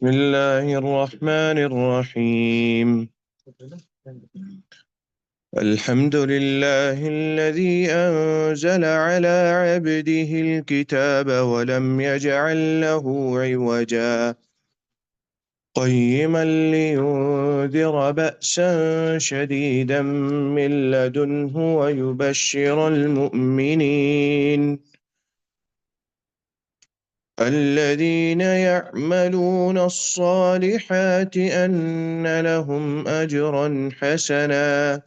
بسم الله الرحمن الرحيم. الحمد لله الذي أنزل على عبده الكتاب ولم يجعل له عوجا قيما لينذر بأسا شديدا من لدنه ويبشر المؤمنين الذين يعملون الصالحات أن لهم أجرا حسنا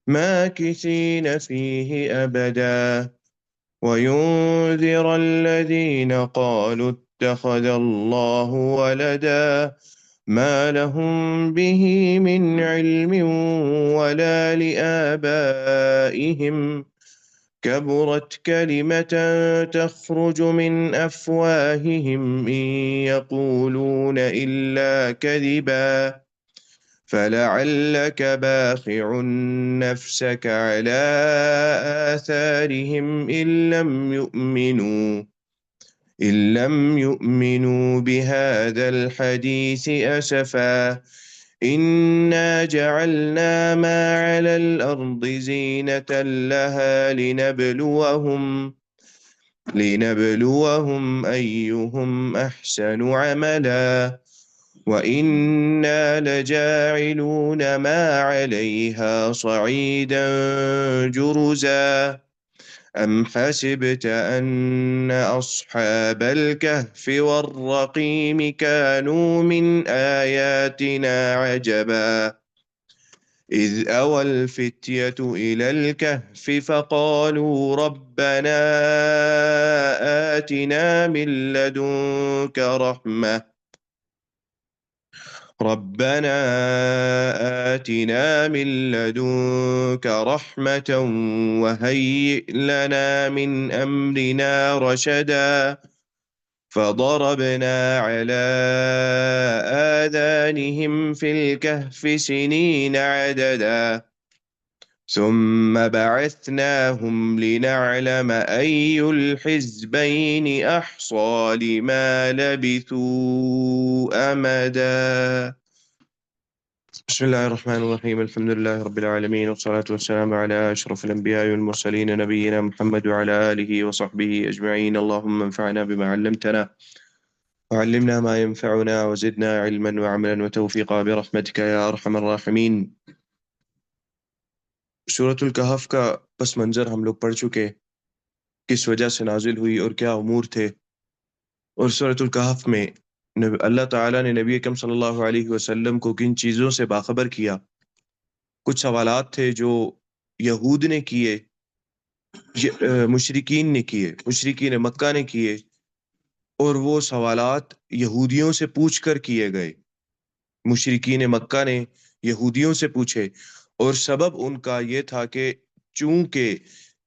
ماكثين فيه أبدا وينذر الذين قالوا اتخذ الله ولدا ما لهم به من علم ولا لآبائهم كبرت كلمة تخرج من أفواههم إن يقولون إلا كذبا فلعلك باخع نفسك على آثارهم إن لم يؤمنوا بهذا الحديث أسفا إنا جعلنا ما على الأرض زينة لها لنبلوهم أيهم أحسن عملا وإنا لجاعلون ما عليها صعيدا جرزا أم حسبت أن أصحاب الكهف والرقيم كانوا من آياتنا عجبا إذ أوى الفتية إلى الكهف فقالوا ربنا آتنا من لدنك رحمة وهيئ لنا من أمرنا رشدا فضربنا على آذانهم في الكهف سنين عددا ثم بعثناهم لنعلم أي الحزبين أحصى لما لبثوا أمدا. بسم الله الرحمن الرحيم. الحمد لله رب العالمين والصلاة والسلام على أشرف الأنبياء والمرسلين نبينا محمد وعلى آله وصحبه أجمعين. اللهم انفعنا بما علمتنا وعلمنا ما ينفعنا وزدنا علما وعملا وتوفيقا برحمتك يا أرحم الراحمين. سورة الکہف کا پس منظر ہم لوگ پڑھ چکے، کس وجہ سے نازل ہوئی اور کیا امور تھے، اور سورة الکہف میں اللہ تعالیٰ نے نبی اکرم صلی اللہ علیہ وسلم کو کن چیزوں سے باخبر کیا. کچھ سوالات تھے جو یہود نے کیے، مشرکین مکہ نے کیے، اور وہ سوالات یہودیوں سے پوچھ کر کیے گئے. مشرکین مکہ نے یہودیوں سے پوچھے، اور سبب ان کا یہ تھا کہ چونکہ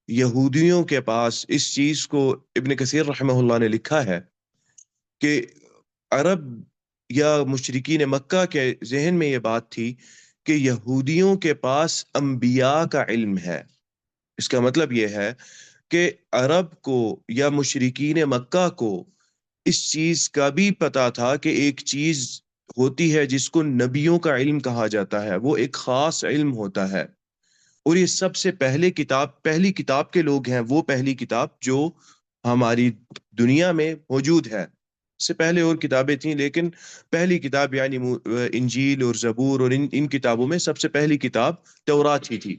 یہودیوں کے پاس اس چیز کو ابن کثیر رحمہ اللہ نے لکھا ہے کہ عرب یا مشرکین مکہ کے ذہن میں یہ بات تھی کہ یہودیوں کے پاس انبیاء کا علم ہے. اس کا مطلب یہ ہے کہ عرب کو یا مشرکین مکہ کو اس چیز کا بھی پتا تھا کہ ایک چیز ہوتی ہے جس کو نبیوں کا علم کہا جاتا ہے، وہ ایک خاص علم ہوتا ہے، اور یہ سب سے پہلی کتاب کے لوگ ہیں، وہ پہلی کتاب جو ہماری دنیا میں موجود ہے. اس سے پہلے اور کتابیں تھیں، لیکن پہلی کتاب یعنی انجیل اور زبور اور ان کتابوں میں سب سے پہلی کتاب تورات ہی تھی.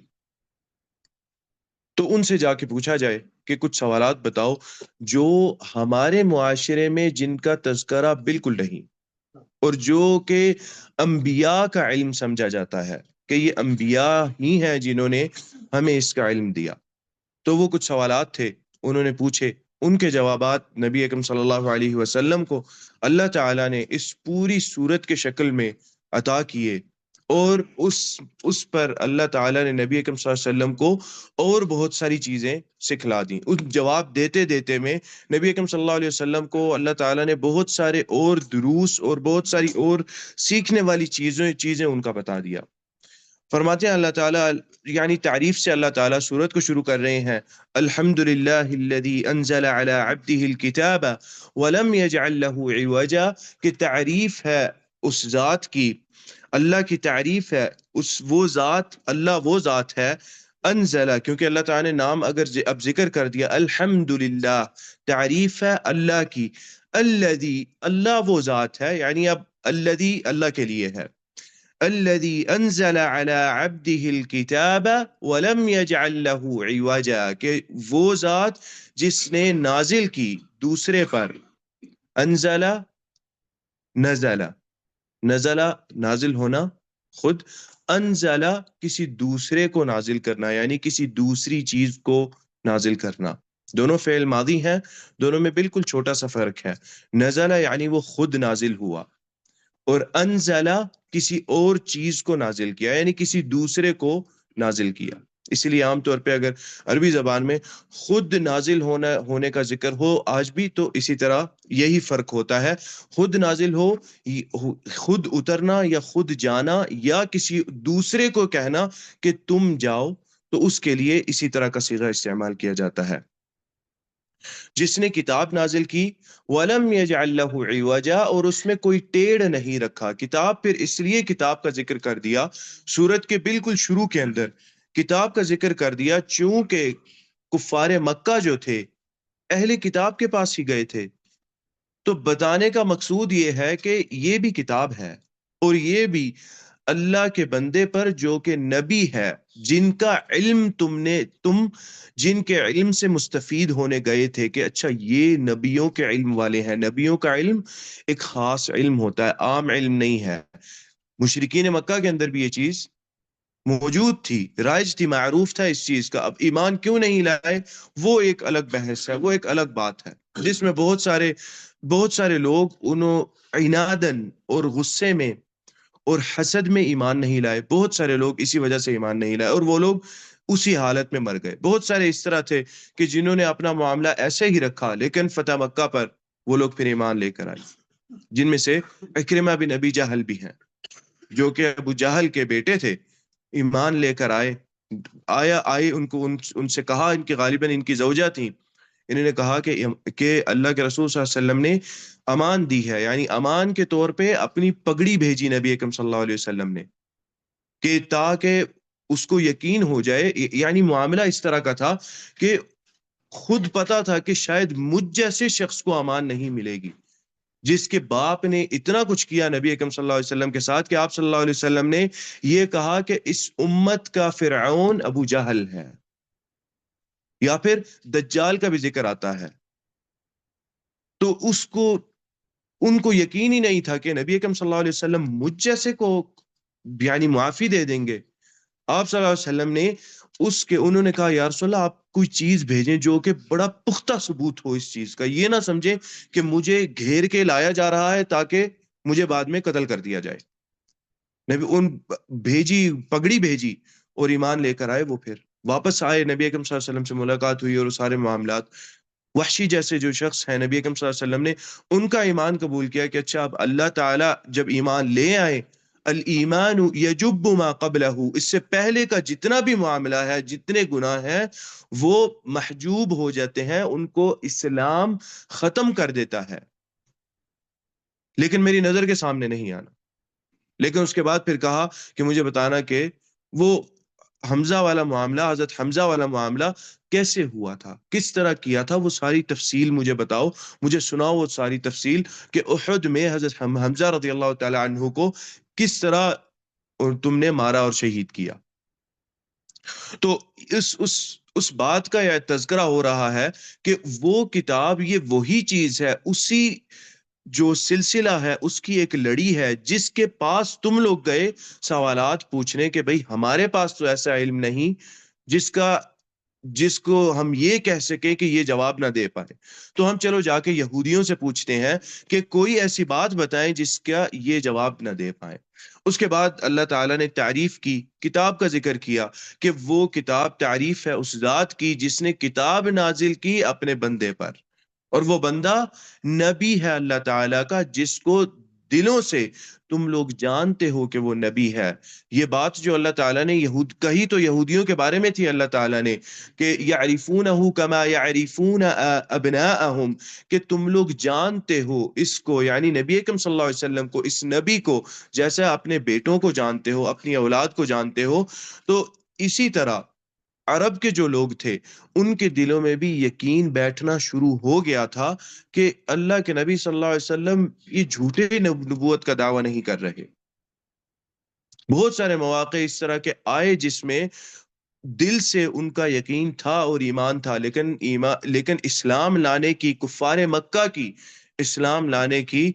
تو ان سے جا کے پوچھا جائے کہ کچھ سوالات بتاؤ جو ہمارے معاشرے میں جن کا تذکرہ بالکل نہیں، اور جو کہ انبیاء کا علم سمجھا جاتا ہے کہ یہ انبیاء ہی ہیں جنہوں نے ہمیں اس کا علم دیا. تو وہ کچھ سوالات تھے انہوں نے پوچھے، ان کے جوابات نبی اکرم صلی اللہ علیہ وسلم کو اللہ تعالیٰ نے اس پوری صورت کے شکل میں عطا کیے، اور اس پر اللہ تعالیٰ نے نبی اکرم صلی اللہ علیہ وسلم کو اور بہت ساری چیزیں سکھلا دیں. اس جواب دیتے دیتے میں نبی اکرم صلی اللہ علیہ وسلم کو اللہ تعالیٰ نے بہت سارے اور دروس اور بہت ساری اور سیکھنے والی چیزیں ان کا بتا دیا. فرماتے ہیں اللہ تعالیٰ یعنی تعریف سے اللہ تعالیٰ سورت کو شروع کر رہے ہیں، الحمدللہ الذی انزل علی عبدہ الکتاب ولم یجعل لہ عوجا، کہ تعریف ہے اس ذات کی، اللہ کی تعریف ہے اس وہ ذات، اللہ وہ ذات ہے، انزلہ کیونکہ اللہ تعالیٰ نے نام اگر اب ذکر کر دیا، الحمدللہ تعریف ہے اللہ کی، الذی اللہ وہ ذات ہے، یعنی اب الذی اللہ کے لیے ہے، الذي انزل على عبده الكتاب ولم يجعل له عوجا، کہ وہ ذات جس نے نازل کی دوسرے پر، انزل نزل، نزل نازل ہونا خود، انزل کسی دوسرے کو نازل کرنا یعنی کسی دوسری چیز کو نازل کرنا، دونوں فعل ماضی ہیں، دونوں میں بالکل چھوٹا سا فرق ہے، نزل یعنی وہ خود نازل ہوا، اور انزلہ کسی اور چیز کو نازل کیا یعنی کسی دوسرے کو نازل کیا۔ اسی لیے عام طور پہ اگر عربی زبان میں خود نازل ہونے کا ذکر ہو آج بھی تو اسی طرح یہی فرق ہوتا ہے، خود نازل ہو، خود اترنا یا خود جانا یا کسی دوسرے کو کہنا کہ تم جاؤ، تو اس کے لیے اسی طرح کا صیغہ استعمال کیا جاتا ہے۔ جس نے کتاب نازل کی، وَلَمْ يَجْعَلْ لَهُ عِوَجًا، اور اس میں کوئی ٹیڑھ نہیں رکھا، کتاب پھر اس لیے کتاب کا ذکر کر دیا سورت کے بالکل شروع کے اندر، کتاب کا ذکر کر دیا چونکہ کفار مکہ جو تھے اہل کتاب کے پاس ہی گئے تھے، تو بتانے کا مقصود یہ ہے کہ یہ بھی کتاب ہے، اور یہ بھی اللہ کے بندے پر جو کہ نبی ہے، جن کا علم تم جن کے علم سے مستفید ہونے گئے تھے کہ اچھا یہ نبیوں کے علم والے ہیں، نبیوں کا علم ایک خاص علم ہوتا ہے، عام علم نہیں ہے۔ مشرکین مکہ کے اندر بھی یہ چیز موجود تھی، رائج تھی، معروف تھا اس چیز کا، اب ایمان کیوں نہیں لائے وہ ایک الگ بحث ہے، وہ ایک الگ بات ہے، جس میں بہت سارے لوگ انہوں عنادن اور غصے میں اور حسد میں ایمان نہیں لائے، بہت سارے لوگ اسی وجہ سے ایمان نہیں لائے، اور وہ لوگ اسی حالت میں مر گئے۔ بہت سارے اس طرح تھے کہ جنہوں نے اپنا معاملہ ایسے ہی رکھا، لیکن فتح مکہ پر وہ لوگ پھر ایمان لے کر آئے، جن میں سے اکرمہ بن ابی جہل بھی ہیں، جو کہ ابو جہل کے بیٹے تھے، ایمان لے کر آئے ان سے کہا، ان کی غالباً ان کی زوجہ تھیں، انہوں نے کہا کہ اللہ کے رسول صلی اللہ علیہ وسلم نے امان دی ہے، یعنی امان کے طور پہ اپنی پگڑی بھیجی نبی اکرم صلی اللہ علیہ وسلم نے، کہ تاکہ اس کو یقین ہو جائے، یعنی معاملہ اس طرح کا تھا کہ خود پتا تھا کہ شاید مجھ جیسے شخص کو امان نہیں ملے گی، جس کے باپ نے اتنا کچھ کیا نبی اکرم صلی اللہ علیہ وسلم کے ساتھ، کہ آپ صلی اللہ علیہ وسلم نے یہ کہا کہ اس امت کا فرعون ابو جہل ہے، یا پھر دجال کا بھی ذکر آتا ہے، تو ان کو یقین ہی نہیں تھا کہ نبی اکرم صلی اللہ علیہ وسلم مجھ جیسے کو یعنی معافی دے دیں گے۔ آپ صلی اللہ علیہ وسلم نے انہوں نے کہا یا رسول اللہ آپ کوئی چیز بھیجیں جو کہ بڑا پختہ ثبوت ہو اس چیز کا، یہ نہ سمجھیں کہ مجھے گھیر کے لایا جا رہا ہے تاکہ مجھے بعد میں قتل کر دیا جائے۔ پگڑی بھیجی اور ایمان لے کر آئے، وہ پھر واپس آئے، نبی اکرم صلی اللہ علیہ وسلم سے ملاقات ہوئی، اور سارے معاملات، وحشی جیسے جو شخص ہیں نبی اکرم صلی اللہ علیہ وسلم نے ان کا ایمان قبول کیا کہ اچھا اب اللہ تعالیٰ جب ایمان لے آئے، الایمان یجب ما قبلہ، اس سے پہلے کا جتنا بھی معاملہ ہے، جتنے گناہ ہیں وہ محجوب ہو جاتے ہیں، ان کو اسلام ختم کر دیتا ہے، لیکن میری نظر کے سامنے نہیں آنا۔ لیکن اس کے بعد پھر کہا کہ مجھے بتانا کہ وہ حمزہ والا معاملہ، حضرت حمزہ والا معاملہ کیسے ہوا تھا، کس طرح کیا تھا، وہ ساری تفصیل مجھے بتاؤ، مجھے سناؤ وہ ساری تفصیل، کہ احد میں حضرت حمزہ رضی اللہ تعالی عنہ کو کس طرح تم نے مارا اور شہید کیا۔ تو اس بات کا یہ تذکرہ ہو رہا ہے کہ وہ کتاب یہ وہی چیز ہے، اسی جو سلسلہ ہے، اس کی ایک لڑی ہے، جس کے پاس تم لوگ گئے سوالات پوچھنے کہ بھئی ہمارے پاس تو ایسا علم نہیں جس کو ہم یہ کہہ سکیں کہ یہ جواب نہ دے پائے، تو ہم چلو جا کے یہودیوں سے پوچھتے ہیں کہ کوئی ایسی بات بتائیں جس کا یہ جواب نہ دے پائیں۔ اس کے بعد اللہ تعالیٰ نے تعریف کی، کتاب کا ذکر کیا کہ وہ کتاب تعریف ہے اس ذات کی جس نے کتاب نازل کی اپنے بندے پر، اور وہ بندہ نبی ہے اللہ تعالیٰ کا، جس کو دلوں سے تم لوگ جانتے ہو کہ وہ نبی ہے. یہ بات جو اللہ تعالیٰ نے کہی تو یہودیوں کے بارے میں تھی اللہ تعالیٰ نے کہ یعرفونہ کما یعرفون ابناءہم، کہ تم لوگ جانتے ہو اس کو، یعنی نبی اکرم صلی اللہ علیہ وسلم کو، اس نبی کو جیسا اپنے بیٹوں کو جانتے ہو، اپنی اولاد کو جانتے ہو. تو اسی طرح عرب کے جو لوگ تھے ان کے دلوں میں بھی یقین بیٹھنا شروع ہو گیا تھا کہ اللہ کے نبی صلی اللہ علیہ وسلم یہ جھوٹے نبوت کا دعویٰ نہیں کر رہے. بہت سارے مواقع اس طرح کے آئے جس میں دل سے ان کا یقین تھا اور ایمان تھا، لیکن اسلام لانے کی، کفار مکہ کی اسلام لانے کی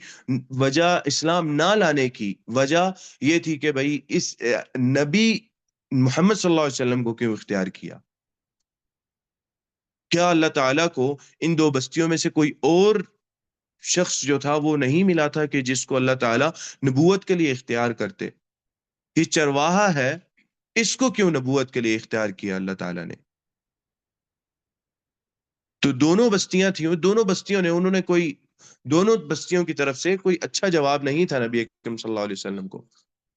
وجہ، اسلام نہ لانے کی وجہ یہ تھی کہ بھئی اس نبی محمد صلی اللہ علیہ وسلم کو کیوں اختیار کیا؟ کیا اللہ تعالیٰ کو ان دو بستیوں میں سے کوئی اور شخص جو تھا وہ نہیں ملا تھا کہ جس کو اللہ تعالیٰ نبوت کے لیے اختیار کرتے؟ یہ چرواہا ہے، اس کو کیوں نبوت کے لیے اختیار کیا اللہ تعالیٰ نے؟ تو دونوں بستیاں تھیں، دونوں بستیوں نے، انہوں نے دونوں بستیوں کی طرف سے کوئی اچھا جواب نہیں تھا نبی اکرم صلی اللہ علیہ وسلم کو.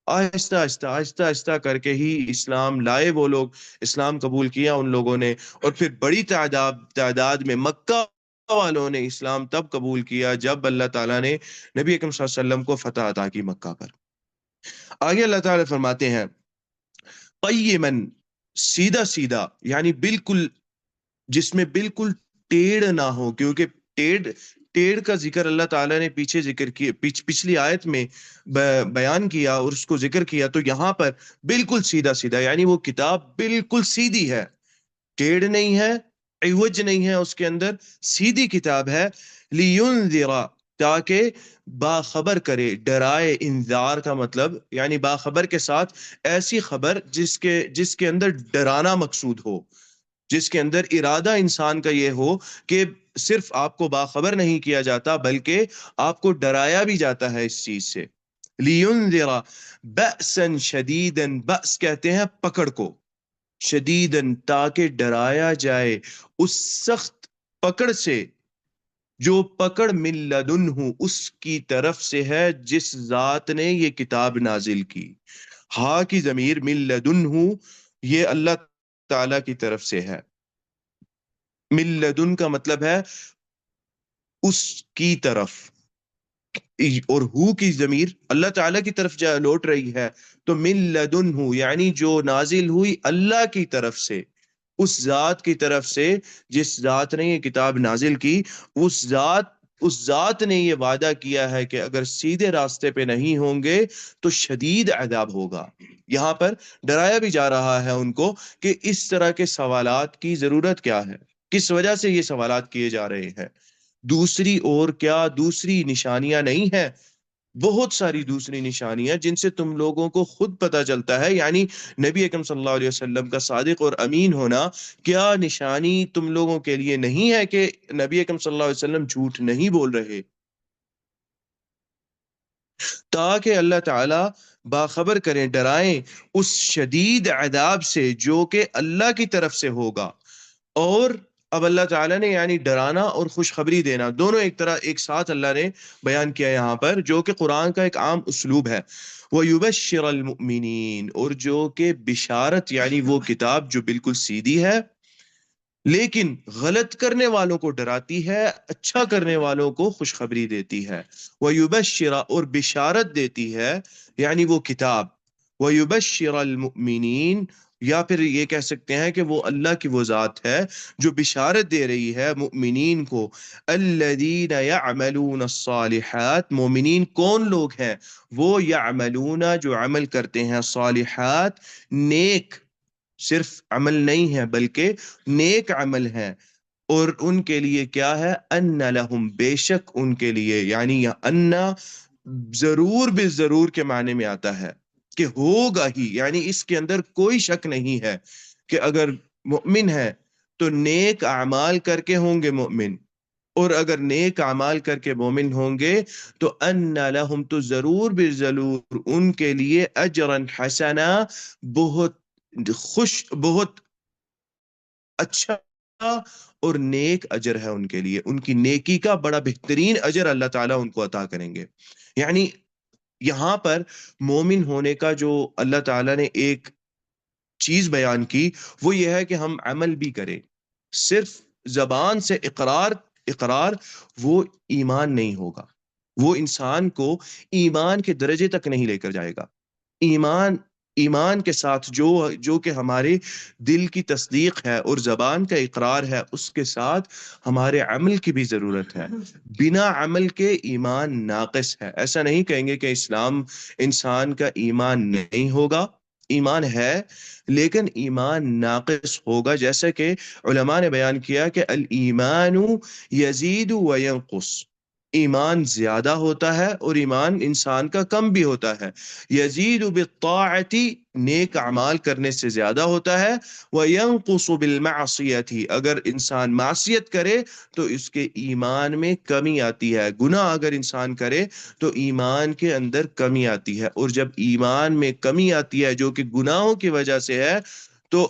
آہستہ آہستہ آہستہ آہستہ کر کے ہی اسلام لائے وہ لوگ، اسلام قبول کیا ان لوگوں نے، اور پھر بڑی تعداد میں مکہ والوں نے اسلام تب قبول کیا جب اللہ تعالیٰ نے نبی اکرم صلی اللہ علیہ وسلم کو فتح عطا کی مکہ پر. آگے اللہ تعالیٰ فرماتے ہیں قیمن، سیدھا سیدھا، یعنی بالکل، جس میں بالکل ٹیڑھ نہ ہو، کیونکہ ٹیڑھ کا ذکر اللہ تعالیٰ نے پیچھے ذکر کیا، پچھلی آیت میں بیان کیا اور اس کو ذکر کیا، تو یہاں پر بالکل سیدھا سیدھا، یعنی وہ کتاب بالکل سیدھی ہے، ٹیڑھ نہیں ہے، عوج نہیں ہے، اس کے اندر سیدھی کتاب ہے. لِيُنذِرَ، تاکہ باخبر کرے، ڈرائے. انذار کا مطلب یعنی باخبر کے ساتھ ایسی خبر جس کے اندر ڈرانا مقصود ہو، جس کے اندر ارادہ انسان کا یہ ہو کہ صرف آپ کو باخبر نہیں کیا جاتا بلکہ آپ کو ڈرایا بھی جاتا ہے اس چیز سے. لِيُنذِرَ بَأْسًا شَدِيدًا، بأس کہتے ہیں پکڑ کو، شدیدن تاکہ ڈرایا جائے اس سخت پکڑ سے، جو پکڑ من لدنہ اس کی طرف سے ہے جس ذات نے یہ کتاب نازل کی. ہاں کی ضمیر من لدنہ یہ اللہ تعالی کی طرف سے ہے. من لدن کا مطلب ہے اس کی طرف، اور ہو کی ضمیر اللہ تعالیٰ کی طرف لوٹ رہی ہے، تو من لدنہ یعنی جو نازل ہوئی اللہ کی طرف سے، اس ذات کی طرف سے جس ذات نے یہ کتاب نازل کی. اس ذات نے یہ وعدہ کیا ہے کہ اگر سیدھے راستے پہ نہیں ہوں گے تو شدید عذاب ہوگا. یہاں پر ڈرایا بھی جا رہا ہے ان کو کہ اس طرح کے سوالات کی ضرورت کیا ہے، کس وجہ سے یہ سوالات کیے جا رہے ہیں. دوسری اور کیا دوسری نشانیاں نہیں ہیں؟ بہت ساری دوسری نشانیاں جن سے تم لوگوں کو خود پتہ چلتا ہے، یعنی نبی اکرم صلی اللہ علیہ وسلم کا صادق اور امین ہونا. کیا نشانی تم لوگوں کے لیے نہیں ہے کہ نبی اکرم صلی اللہ علیہ وسلم جھوٹ نہیں بول رہے؟ تاکہ اللہ تعالی باخبر کریں، ڈرائیں اس شدید عذاب سے جو کہ اللہ کی طرف سے ہوگا. اور اب اللہ تعالیٰ نے یعنی ڈرانا اور خوشخبری دینا دونوں ایک ساتھ اللہ نے بیان کیا یہاں پر، جو کہ قرآن کا ایک عام اسلوب ہے. وَيُبَشِّرَ الْمُؤْمِنِينَ، اور جو کہ بشارت، یعنی وہ کتاب جو بالکل سیدھی ہے لیکن غلط کرنے والوں کو ڈراتی ہے، اچھا کرنے والوں کو خوشخبری دیتی ہے. وَيُبَشِّرَ، اور بشارت دیتی ہے، یعنی وہ کتاب. وَيُبَشِّرَ الْمُؤْمِنِينَ، یا پھر یہ کہہ سکتے ہیں کہ وہ اللہ کی وہ ذات ہے جو بشارت دے رہی ہے مؤمنین کو. الَّذِينَ يَعْمَلُونَ الصَّالِحَاتِ، مومنین کون لوگ ہیں؟ وہ یعملون جو عمل کرتے ہیں، صالحات نیک، صرف عمل نہیں ہے بلکہ نیک عمل ہے. اور ان کے لیے کیا ہے؟ ان لہم، بے شک ان کے لیے، یعنی یہ ان ضرور بے ضرور کے معنی میں آتا ہے کہ ہوگا ہی، یعنی اس کے اندر کوئی شک نہیں ہے کہ اگر مؤمن ہے تو نیک اعمال کر کے ہوں گے مؤمن، اور اگر نیک اعمال کر کے مومن ہوں گے تو ان لہم، تو ضرور بے ضرور ان کے لیے اجرا حسنا، بہت بہت اچھا اور نیک اجر ہے ان کے لیے، ان کی نیکی کا بڑا بہترین اجر اللہ تعالیٰ ان کو عطا کریں گے. یعنی یہاں پر مومن ہونے کا جو اللہ تعالیٰ نے ایک چیز بیان کی وہ یہ ہے کہ ہم عمل بھی کریں. صرف زبان سے اقرار اقرار وہ ایمان نہیں ہوگا، وہ انسان کو ایمان کے درجے تک نہیں لے کر جائے گا. ایمان ایمان کے ساتھ جو کہ ہمارے دل کی تصدیق ہے اور زبان کا اقرار ہے، اس کے ساتھ ہمارے عمل کی بھی ضرورت ہے. بنا عمل کے ایمان ناقص ہے. ایسا نہیں کہیں گے کہ اسلام انسان کا ایمان نہیں ہوگا، ایمان ہے لیکن ایمان ناقص ہوگا. جیسا کہ علماء نے بیان کیا کہ الایمان یزید و ینقص، ایمان زیادہ ہوتا ہے اور ایمان انسان کا کم بھی ہوتا ہے. یزید بالطاعت، نیک اعمال کرنے سے زیادہ ہوتا ہے. وینقص بالمعصیت، اگر انسان معصیت کرے تو اس کے ایمان میں کمی آتی ہے. گناہ اگر انسان کرے تو ایمان کے اندر کمی آتی ہے، اور جب ایمان میں کمی آتی ہے جو کہ گناہوں کی وجہ سے ہے تو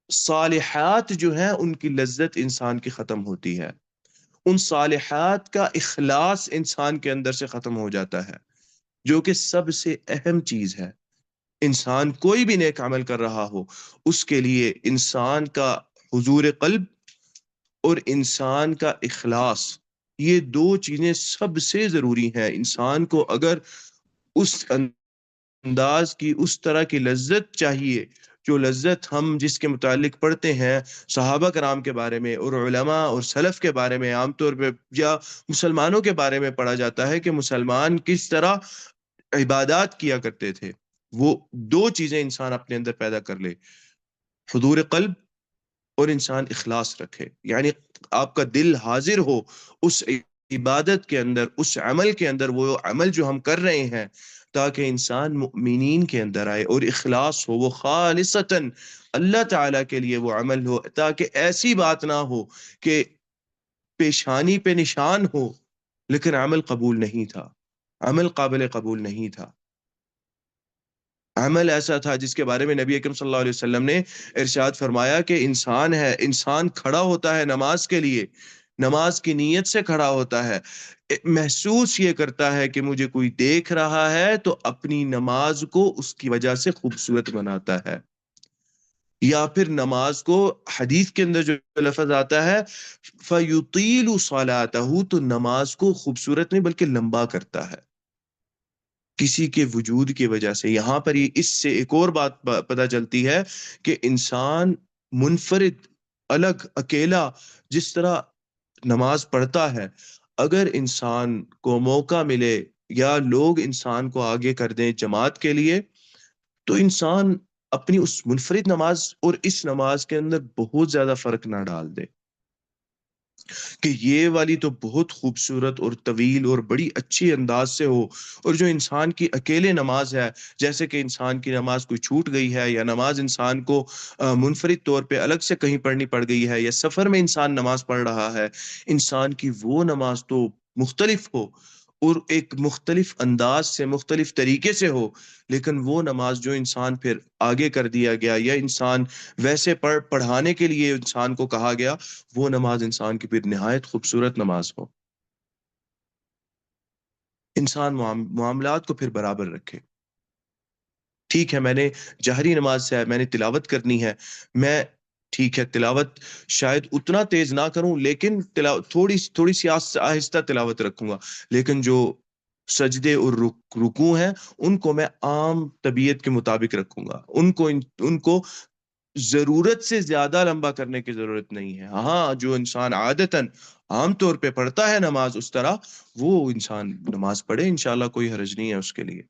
صالحات جو ہیں ان کی لذت انسان کی ختم ہوتی ہے، ان صالحات کا اخلاص انسان کے اندر سے ختم ہو جاتا ہے، جو کہ سب سے اہم چیز ہے. انسان کوئی بھی نیک عمل کر رہا ہو، اس کے لیے انسان کا حضور قلب اور انسان کا اخلاص، یہ دو چیزیں سب سے ضروری ہیں. انسان کو اگر اس انداز کی، اس طرح کی لذت چاہیے جو لذت ہم جس کے متعلق پڑھتے ہیں صحابہ کرام کے بارے میں اور علماء اور سلف کے بارے میں، عام طور پہ یا مسلمانوں کے بارے میں پڑھا جاتا ہے کہ مسلمان کس طرح عبادات کیا کرتے تھے، وہ دو چیزیں انسان اپنے اندر پیدا کر لے: حضور قلب اور انسان اخلاص رکھے. یعنی آپ کا دل حاضر ہو اس عبادت کے اندر، اس عمل کے اندر، وہ عمل جو ہم کر رہے ہیں، تاکہ انسان مؤمنین کے اندر آئے اور اخلاص ہو، وہ خالصتاً اللہ تعالیٰ کے لیے وہ عمل ہو، تاکہ ایسی بات نہ ہو کہ پیشانی پہ نشان ہو لیکن عمل قبول نہیں تھا، عمل قابل قبول نہیں تھا. عمل ایسا تھا جس کے بارے میں نبی اکرم صلی اللہ علیہ وسلم نے ارشاد فرمایا کہ انسان کھڑا ہوتا ہے نماز کے لیے، نماز کی نیت سے کھڑا ہوتا ہے، محسوس یہ کرتا ہے کہ مجھے کوئی دیکھ رہا ہے تو اپنی نماز کو اس کی وجہ سے خوبصورت بناتا ہے. یا پھر نماز کو حدیث کے اندر جو لفظ آتا ہے فَيُطِيلُ صَلَاتَهُ، تو نماز کو خوبصورت نہیں بلکہ لمبا کرتا ہے کسی کے وجود کی وجہ سے. یہاں پر اس سے ایک اور بات پتہ چلتی ہے کہ انسان منفرد، الگ، اکیلا جس طرح نماز پڑھتا ہے، اگر انسان کو موقع ملے یا لوگ انسان کو آگے کر دیں جماعت کے لیے، تو انسان اپنی اس منفرد نماز اور اس نماز کے اندر بہت زیادہ فرق نہ ڈال دے کہ یہ والی تو بہت خوبصورت اور طویل اور بڑی اچھی انداز سے ہو، اور جو انسان کی اکیلے نماز ہے، جیسے کہ انسان کی نماز کوئی چھوٹ گئی ہے یا نماز انسان کو منفرد طور پہ الگ سے کہیں پڑھنی پڑ گئی ہے، یا سفر میں انسان نماز پڑھ رہا ہے، انسان کی وہ نماز تو مختلف ہو اور ایک مختلف انداز سے، مختلف طریقے سے ہو، لیکن وہ نماز جو انسان پھر آگے کر دیا گیا یا انسان ویسے پڑھانے کے لیے انسان کو کہا گیا، وہ نماز انسان کی پھر نہایت خوبصورت نماز ہو. انسان معاملات کو پھر برابر رکھے. ٹھیک ہے، میں نے جہری نماز سے میں نے تلاوت کرنی ہے، میں ٹھیک ہے تلاوت شاید اتنا تیز نہ کروں لیکن تھوڑی سی آہستہ تلاوت رکھوں گا، لیکن جو سجدے اور رکوع ہیں ان کو میں عام طبیعت کے مطابق رکھوں گا. ان کو ضرورت سے زیادہ لمبا کرنے کی ضرورت نہیں ہے. ہاں، جو انسان عادتاً عام طور پہ پڑھتا ہے نماز اس طرح، وہ انسان نماز پڑھے، انشاءاللہ کوئی حرج نہیں ہے اس کے لیے.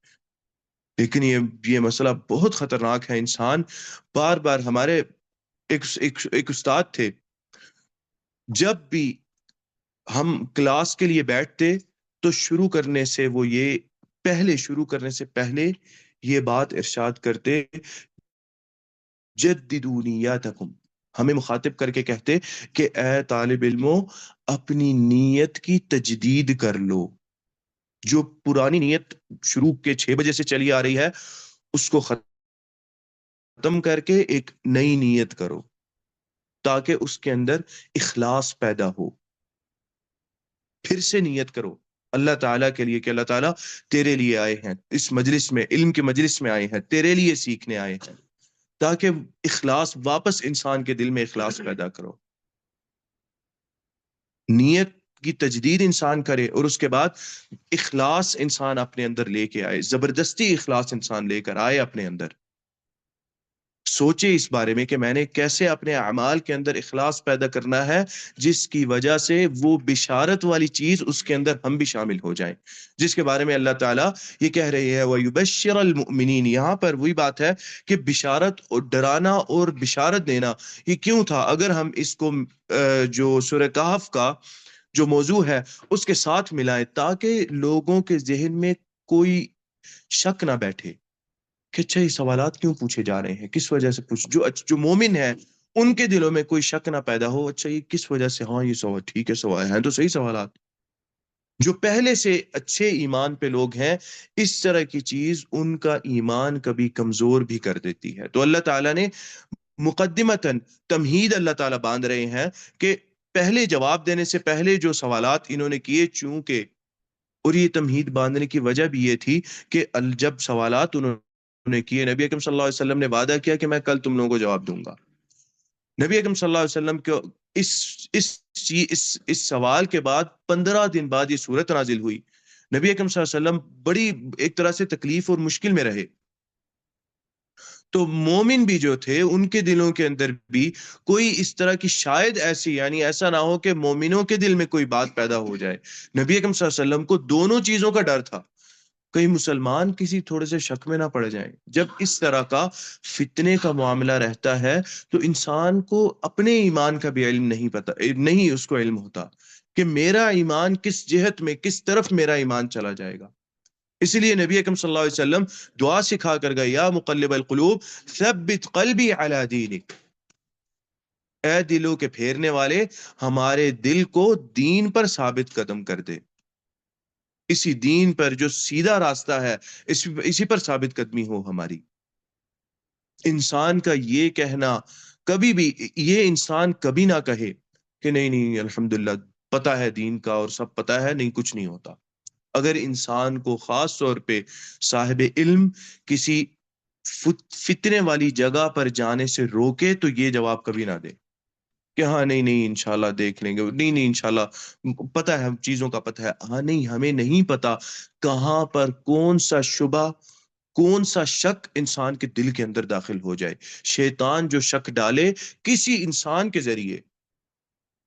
لیکن یہ مسئلہ بہت خطرناک ہے. انسان بار بار، ہمارے ایک استاد تھے، جب بھی ہم کلاس کے لیے بیٹھتے تو شروع کرنے سے پہلے یہ بات ارشاد کرتے: جددوا نیاتکم. ہمیں مخاطب کر کے کہتے کہ اے طالب علموں، اپنی نیت کی تجدید کر لو. جو پرانی نیت شروع کے 6 بجے سے چلی آ رہی ہے اس کو ختم کر کے ایک نئی نیت کرو، تاکہ اس کے اندر اخلاص پیدا ہو. پھر سے نیت کرو. اللہ تعالیٰ کے لیے کہ اللہ تعالیٰ تیرے لیے آئے ہیں اس مجلس میں، علم کے مجلس میں آئے ہیں، تیرے لیے سیکھنے آئے ہیں، تاکہ اخلاص، واپس انسان کے دل میں اخلاص پیدا کرو، نیت کی تجدید انسان کرے، اور اس کے بعد اخلاص انسان اپنے اندر لے کے آئے، زبردستی اخلاص انسان لے کر آئے اپنے اندر، سوچے اس بارے میں کہ میں نے کیسے اپنے اعمال کے اندر اخلاص پیدا کرنا ہے، جس کی وجہ سے وہ بشارت والی چیز اس کے اندر ہم بھی شامل ہو جائیں، جس کے بارے میں اللہ تعالیٰ یہ کہہ رہے ہیں وَيُبَشِّرَ الْمُؤْمِنِينَ، یہاں پر وہی بات ہے کہ بشارت اور ڈرانا اور بشارت دینا یہ کیوں تھا؟ اگر ہم اس کو جو سورہ کہف کا جو موضوع ہے اس کے ساتھ ملائیں، تاکہ لوگوں کے ذہن میں کوئی شک نہ بیٹھے کہ اچھا یہ سوالات کیوں پوچھے جا رہے ہیں، کس وجہ سے جو مومن ہے ان کے دلوں میں کوئی شک نہ پیدا ہو، اچھا یہ کس وجہ سے، ہاں یہ سوال ٹھیک ہے، سوال ہیں تو صحیح سوالات، جو پہلے سے اچھے ایمان پہ لوگ ہیں اس طرح کی چیز ان کا ایمان کبھی کمزور بھی کر دیتی ہے۔ تو اللہ تعالیٰ نے مقدمتاً تمہید اللہ تعالیٰ باندھ رہے ہیں کہ پہلے جواب دینے سے پہلے جو سوالات انہوں نے کیے، چونکہ، اور یہ تمہید باندھنے کی وجہ بھی یہ تھی کہ جب سوالات انہوں نے کیے، نبی اکرم صلی اللہ علیہ وسلم نے وعدہ کیا کہ میں کل تم لوگوں کو جواب دوں گا۔ نبی اکرم صلی اللہ علیہ وسلم کو اس اس اس سوال کے بعد 15 دن بعد یہ صورت نازل ہوئی۔ نبی اکرم صلی اللہ علیہ وسلم بڑی ایک طرح سے تکلیف اور مشکل میں رہے، تو مومن بھی جو تھے ان کے دلوں کے اندر بھی کوئی اس طرح کی شاید ایسی، یعنی ایسا نہ ہو کہ مومنوں کے دل میں کوئی بات پیدا ہو جائے۔ نبی اکرم صلی اللہ علیہ وسلم کو دونوں چیزوں کا ڈر تھا، کہیں مسلمان کسی تھوڑے سے شک میں نہ پڑ جائیں۔ جب اس طرح کا فتنے کا معاملہ رہتا ہے تو انسان کو اپنے ایمان کا بھی علم نہیں اس کو علم ہوتا کہ میرا ایمان کس جہت میں، کس طرف میرا ایمان چلا جائے گا۔ اسی لیے نبی اکرم صلی اللہ علیہ وسلم دعا سکھا کر گئے، یا مقلب القلوب ثبت قلبی علی دینک، اے دلوں کے پھیرنے والے ہمارے دل کو دین پر ثابت قدم کر دے، اسی دین پر جو سیدھا راستہ ہے اسی پر ثابت قدمی ہو ہماری۔ انسان کا یہ کہنا کبھی بھی، یہ انسان کبھی نہ کہے کہ نہیں نہیں الحمدللہ پتہ ہے دین کا اور سب پتہ ہے، نہیں کچھ نہیں ہوتا۔ اگر انسان کو خاص طور پہ صاحب علم کسی فتنے والی جگہ پر جانے سے روکے تو یہ جواب کبھی نہ دے کہ ہاں نہیں نہیں انشاءاللہ دیکھ لیں گے، نہیں نہیں انشاءاللہ پتہ ہے، ہم چیزوں کا پتہ ہے، ہاں نہیں ہمیں نہیں پتہ کہاں پر کون سا شبہ، کون سا شک انسان کے دل کے اندر داخل ہو جائے۔ شیطان جو شک ڈالے کسی انسان کے ذریعے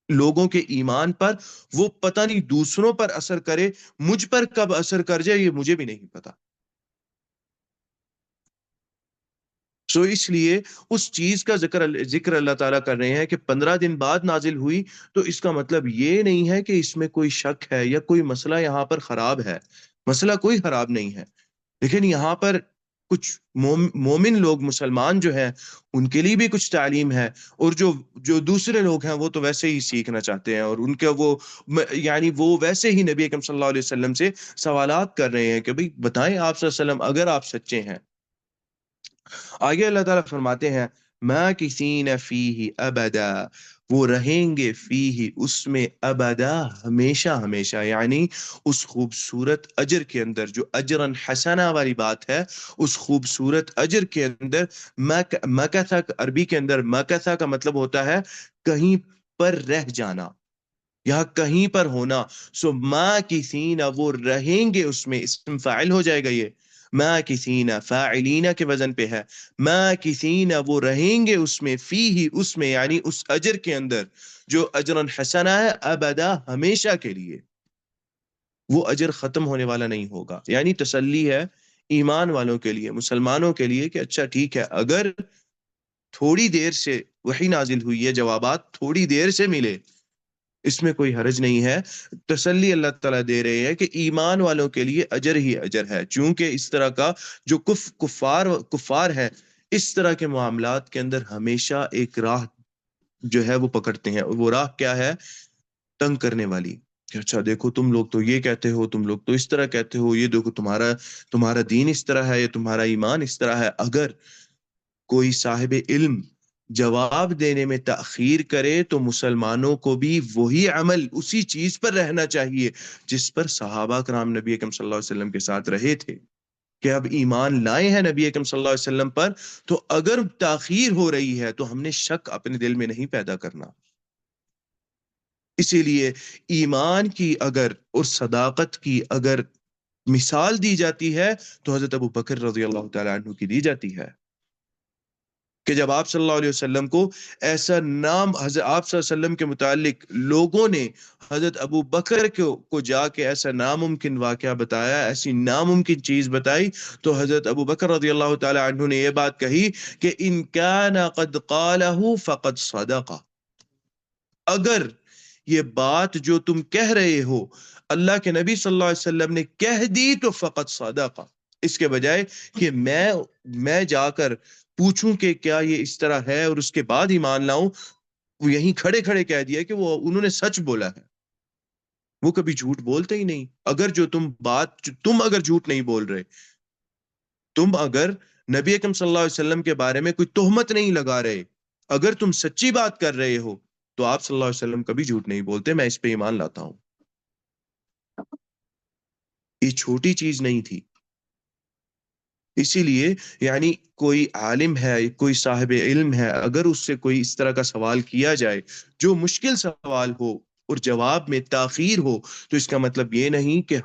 لوگوں کے ایمان پر، وہ پتہ نہیں دوسروں پر اثر کرے، مجھ پر کب اثر کر جائے یہ مجھے بھی نہیں پتا۔ سو اس لیے اس چیز کا ذکر اللہ تعالیٰ کر رہے ہیں کہ 15 دن بعد نازل ہوئی، تو اس کا مطلب یہ نہیں ہے کہ اس میں کوئی شک ہے یا کوئی مسئلہ یہاں پر خراب ہے، مسئلہ کوئی خراب نہیں ہے، لیکن یہاں پر کچھ مومن لوگ، مسلمان جو ہیں ان کے لیے بھی کچھ تعلیم ہے، اور جو دوسرے لوگ ہیں وہ تو ویسے ہی سیکھنا چاہتے ہیں، اور ان کا یعنی وہ ویسے ہی نبی اکرم صلی اللہ علیہ وسلم سے سوالات کر رہے ہیں کہ بھئی بتائیں آپ صلی اللہ علیہ وسلم اگر آپ سچے ہیں۔ آگے اللہ تعالیٰ فرماتے ہیں ماکثین فیہ ابدا، وہ رہیں گے فیہ اس میں ابدا ہمیشہ ہمیشہ، یعنی اس خوبصورت اجر کے اندر، جو اجرن حسنہ والی بات ہے، اس خوبصورت اجر کے اندر مکثا، عربی کے اندر مکثا کا مطلب ہوتا ہے کہیں پر رہ جانا یا کہیں پر ہونا۔ سو ماکثین وہ رہیں گے اس میں، اسم فاعل ہو جائے گا، یہ ماکثین فاعلین کے وزن پہ ہے، ماکثین وہ رہیں گے اس میں، فیہ اس میں، یعنی اس اجر کے اندر جو اجرن حسنہ ہے، ابدا ہمیشہ کے لیے، وہ اجر ختم ہونے والا نہیں ہوگا۔ یعنی تسلی ہے ایمان والوں کے لیے، مسلمانوں کے لیے کہ اچھا ٹھیک ہے، اگر تھوڑی دیر سے وحی نازل ہوئی ہے، جوابات تھوڑی دیر سے ملے، اس میں کوئی حرج نہیں ہے۔ تسلی اللہ تعالیٰ دے رہے ہیں کہ ایمان والوں کے لیے اجر ہی اجر ہے، چونکہ اس طرح کا جو کفار ہے اس طرح کے معاملات کے اندر ہمیشہ ایک راہ جو ہے وہ پکڑتے ہیں، اور وہ راہ کیا ہے؟ تنگ کرنے والی، کہ اچھا دیکھو تم لوگ تو یہ کہتے ہو، تم لوگ تو اس طرح کہتے ہو، یہ دیکھو تمہارا دین اس طرح ہے، یہ تمہارا ایمان اس طرح ہے۔ اگر کوئی صاحب علم جواب دینے میں تاخیر کرے تو مسلمانوں کو بھی وہی عمل اسی چیز پر رہنا چاہیے جس پر صحابہ کرام نبی اکرم صلی اللہ علیہ وسلم کے ساتھ رہے تھے، کہ اب ایمان لائے ہیں نبی اکرم صلی اللہ علیہ وسلم پر، تو اگر تاخیر ہو رہی ہے تو ہم نے شک اپنے دل میں نہیں پیدا کرنا۔ اسی لیے ایمان کی اگر اور صداقت کی اگر مثال دی جاتی ہے تو حضرت ابو بکر رضی اللہ تعالیٰ عنہ کی دی جاتی ہے، کہ جب آپ صلی اللہ علیہ وسلم کو ایسا نام حضرت آپ صلی اللہ علیہ وسلم کے متعلق لوگوں نے حضرت ابو بکر کو جا کے ایسا ناممکن واقعہ بتایا، ایسی ناممکن چیز بتائی، تو حضرت ابو بکر رضی اللہ تعالی عنہ نے یہ بات کہی کہ ان کان قد قالہ فقد صدق، اگر یہ بات جو تم کہہ رہے ہو اللہ کے نبی صلی اللہ علیہ وسلم نے کہہ دی تو فقط صدق، اس کے بجائے کہ میں جا کر پوچھوں کہ کیا یہ اس طرح ہے اور اس کے بعد ایمان لاؤں، وہ یہیں کھڑے کھڑے کہہ دیا کہ وہ انہوں نے سچ بولا ہے، وہ کبھی جھوٹ بولتے ہی نہیں۔ اگر جو تم اگر جھوٹ نہیں بول رہے، تم اگر نبی اکرم صلی اللہ علیہ وسلم کے بارے میں کوئی تہمت نہیں لگا رہے، اگر تم سچی بات کر رہے ہو تو آپ صلی اللہ علیہ وسلم کبھی جھوٹ نہیں بولتے، میں اس پہ ایمان لاتا ہوں۔ یہ چھوٹی چیز نہیں تھی، اسی لیے یعنی کوئی عالم ہے، کوئی صاحب علم ہے، اگر اس سے کوئی اس طرح کا سوال کیا جائے جو مشکل سوال ہو اور جواب میں تاخیر ہو، تو اس کا مطلب یہ نہیں کہ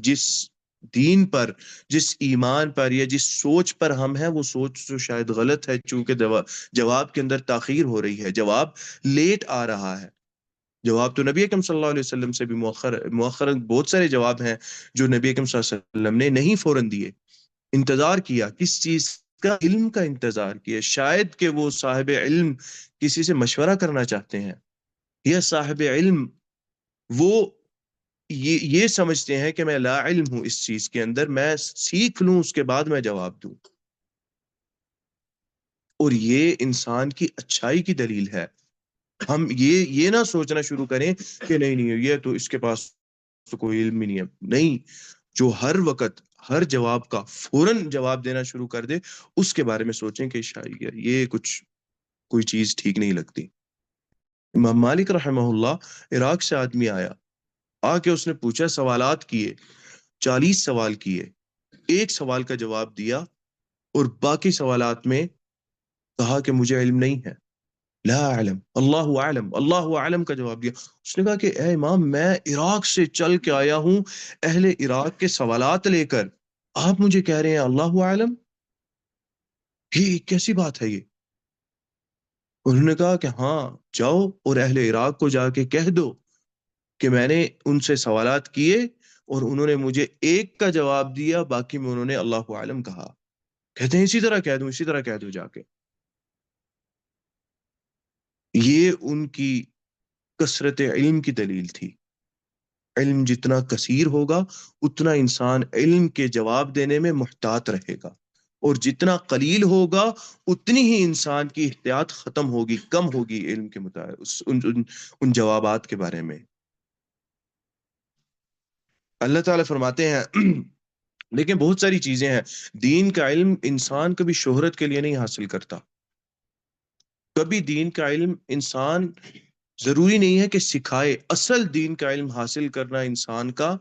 جس دین پر، جس ایمان پر یا جس سوچ پر ہم ہیں وہ سوچ تو شاید غلط ہے، چونکہ جواب کے اندر تاخیر ہو رہی ہے، جواب لیٹ آ رہا ہے۔ جواب تو نبی اکرم صلی اللہ علیہ وسلم سے بھی مؤخر بہت سارے جواب ہیں جو نبی اکرم صلی اللہ علیہ وسلم نے نہیں فوراً دیے، انتظار کیا، کس چیز کا؟ علم کا انتظار کیا، شاید کہ وہ صاحب علم کسی سے مشورہ کرنا چاہتے ہیں، یا صاحب علم وہ یہ سمجھتے ہیں کہ میں لا علم ہوں اس چیز کے اندر، میں سیکھ لوں اس کے بعد میں جواب دوں، اور یہ انسان کی اچھائی کی دلیل ہے۔ ہم یہ نہ سوچنا شروع کریں کہ نہیں نہیں یہ تو اس کے پاس تو کوئی علم ہی نہیں ہے، نہیں، جو ہر وقت ہر جواب کا فوراً جواب دینا شروع کر دے اس کے بارے میں سوچیں کہ شاید یہ کچھ کوئی چیز ٹھیک نہیں لگتی۔ امام مالک رحمہ اللہ، عراق سے آدمی آیا، آ کے اس نے پوچھا، سوالات کیے، 40 سوال کیے، ایک سوال کا جواب دیا اور باقی سوالات میں کہا کہ مجھے علم نہیں ہے، لا اعلم، اللہ اعلم، اللہ اعلم کا جواب دیا۔ اس نے کہا کہ اے امام، میں عراق سے چل کے آیا ہوں اہل عراق کے سوالات لے کر، آپ مجھے کہہ رہے ہیں اللہ اعلم؟ یہ کیسی بات ہے یہ؟ انہوں نے کہا کہ ہاں، جاؤ اور اہل عراق کو جا کے کہہ دو کہ میں نے ان سے سوالات کیے اور انہوں نے مجھے ایک کا جواب دیا، باقی میں انہوں نے اللہ اعلم کہا۔ کہتے ہیں اسی طرح کہہ دوں، اسی طرح کہہ دو جا کے۔ یہ ان کی کثرت علم کی دلیل تھی۔ علم جتنا کثیر ہوگا اتنا انسان علم کے جواب دینے میں محتاط رہے گا، اور جتنا قلیل ہوگا اتنی ہی انسان کی احتیاط ختم ہوگی، کم ہوگی علم کے مطابق ان جوابات کے بارے میں۔ اللہ تعالیٰ فرماتے ہیں لیکن بہت ساری چیزیں ہیں، دین کا علم انسان کبھی شہرت کے لیے نہیں حاصل کرتا، کبھی دین کا علم انسان ضروری نہیں ہے کہ سکھائے، اصل دین کا علم حاصل کرنا انسان کا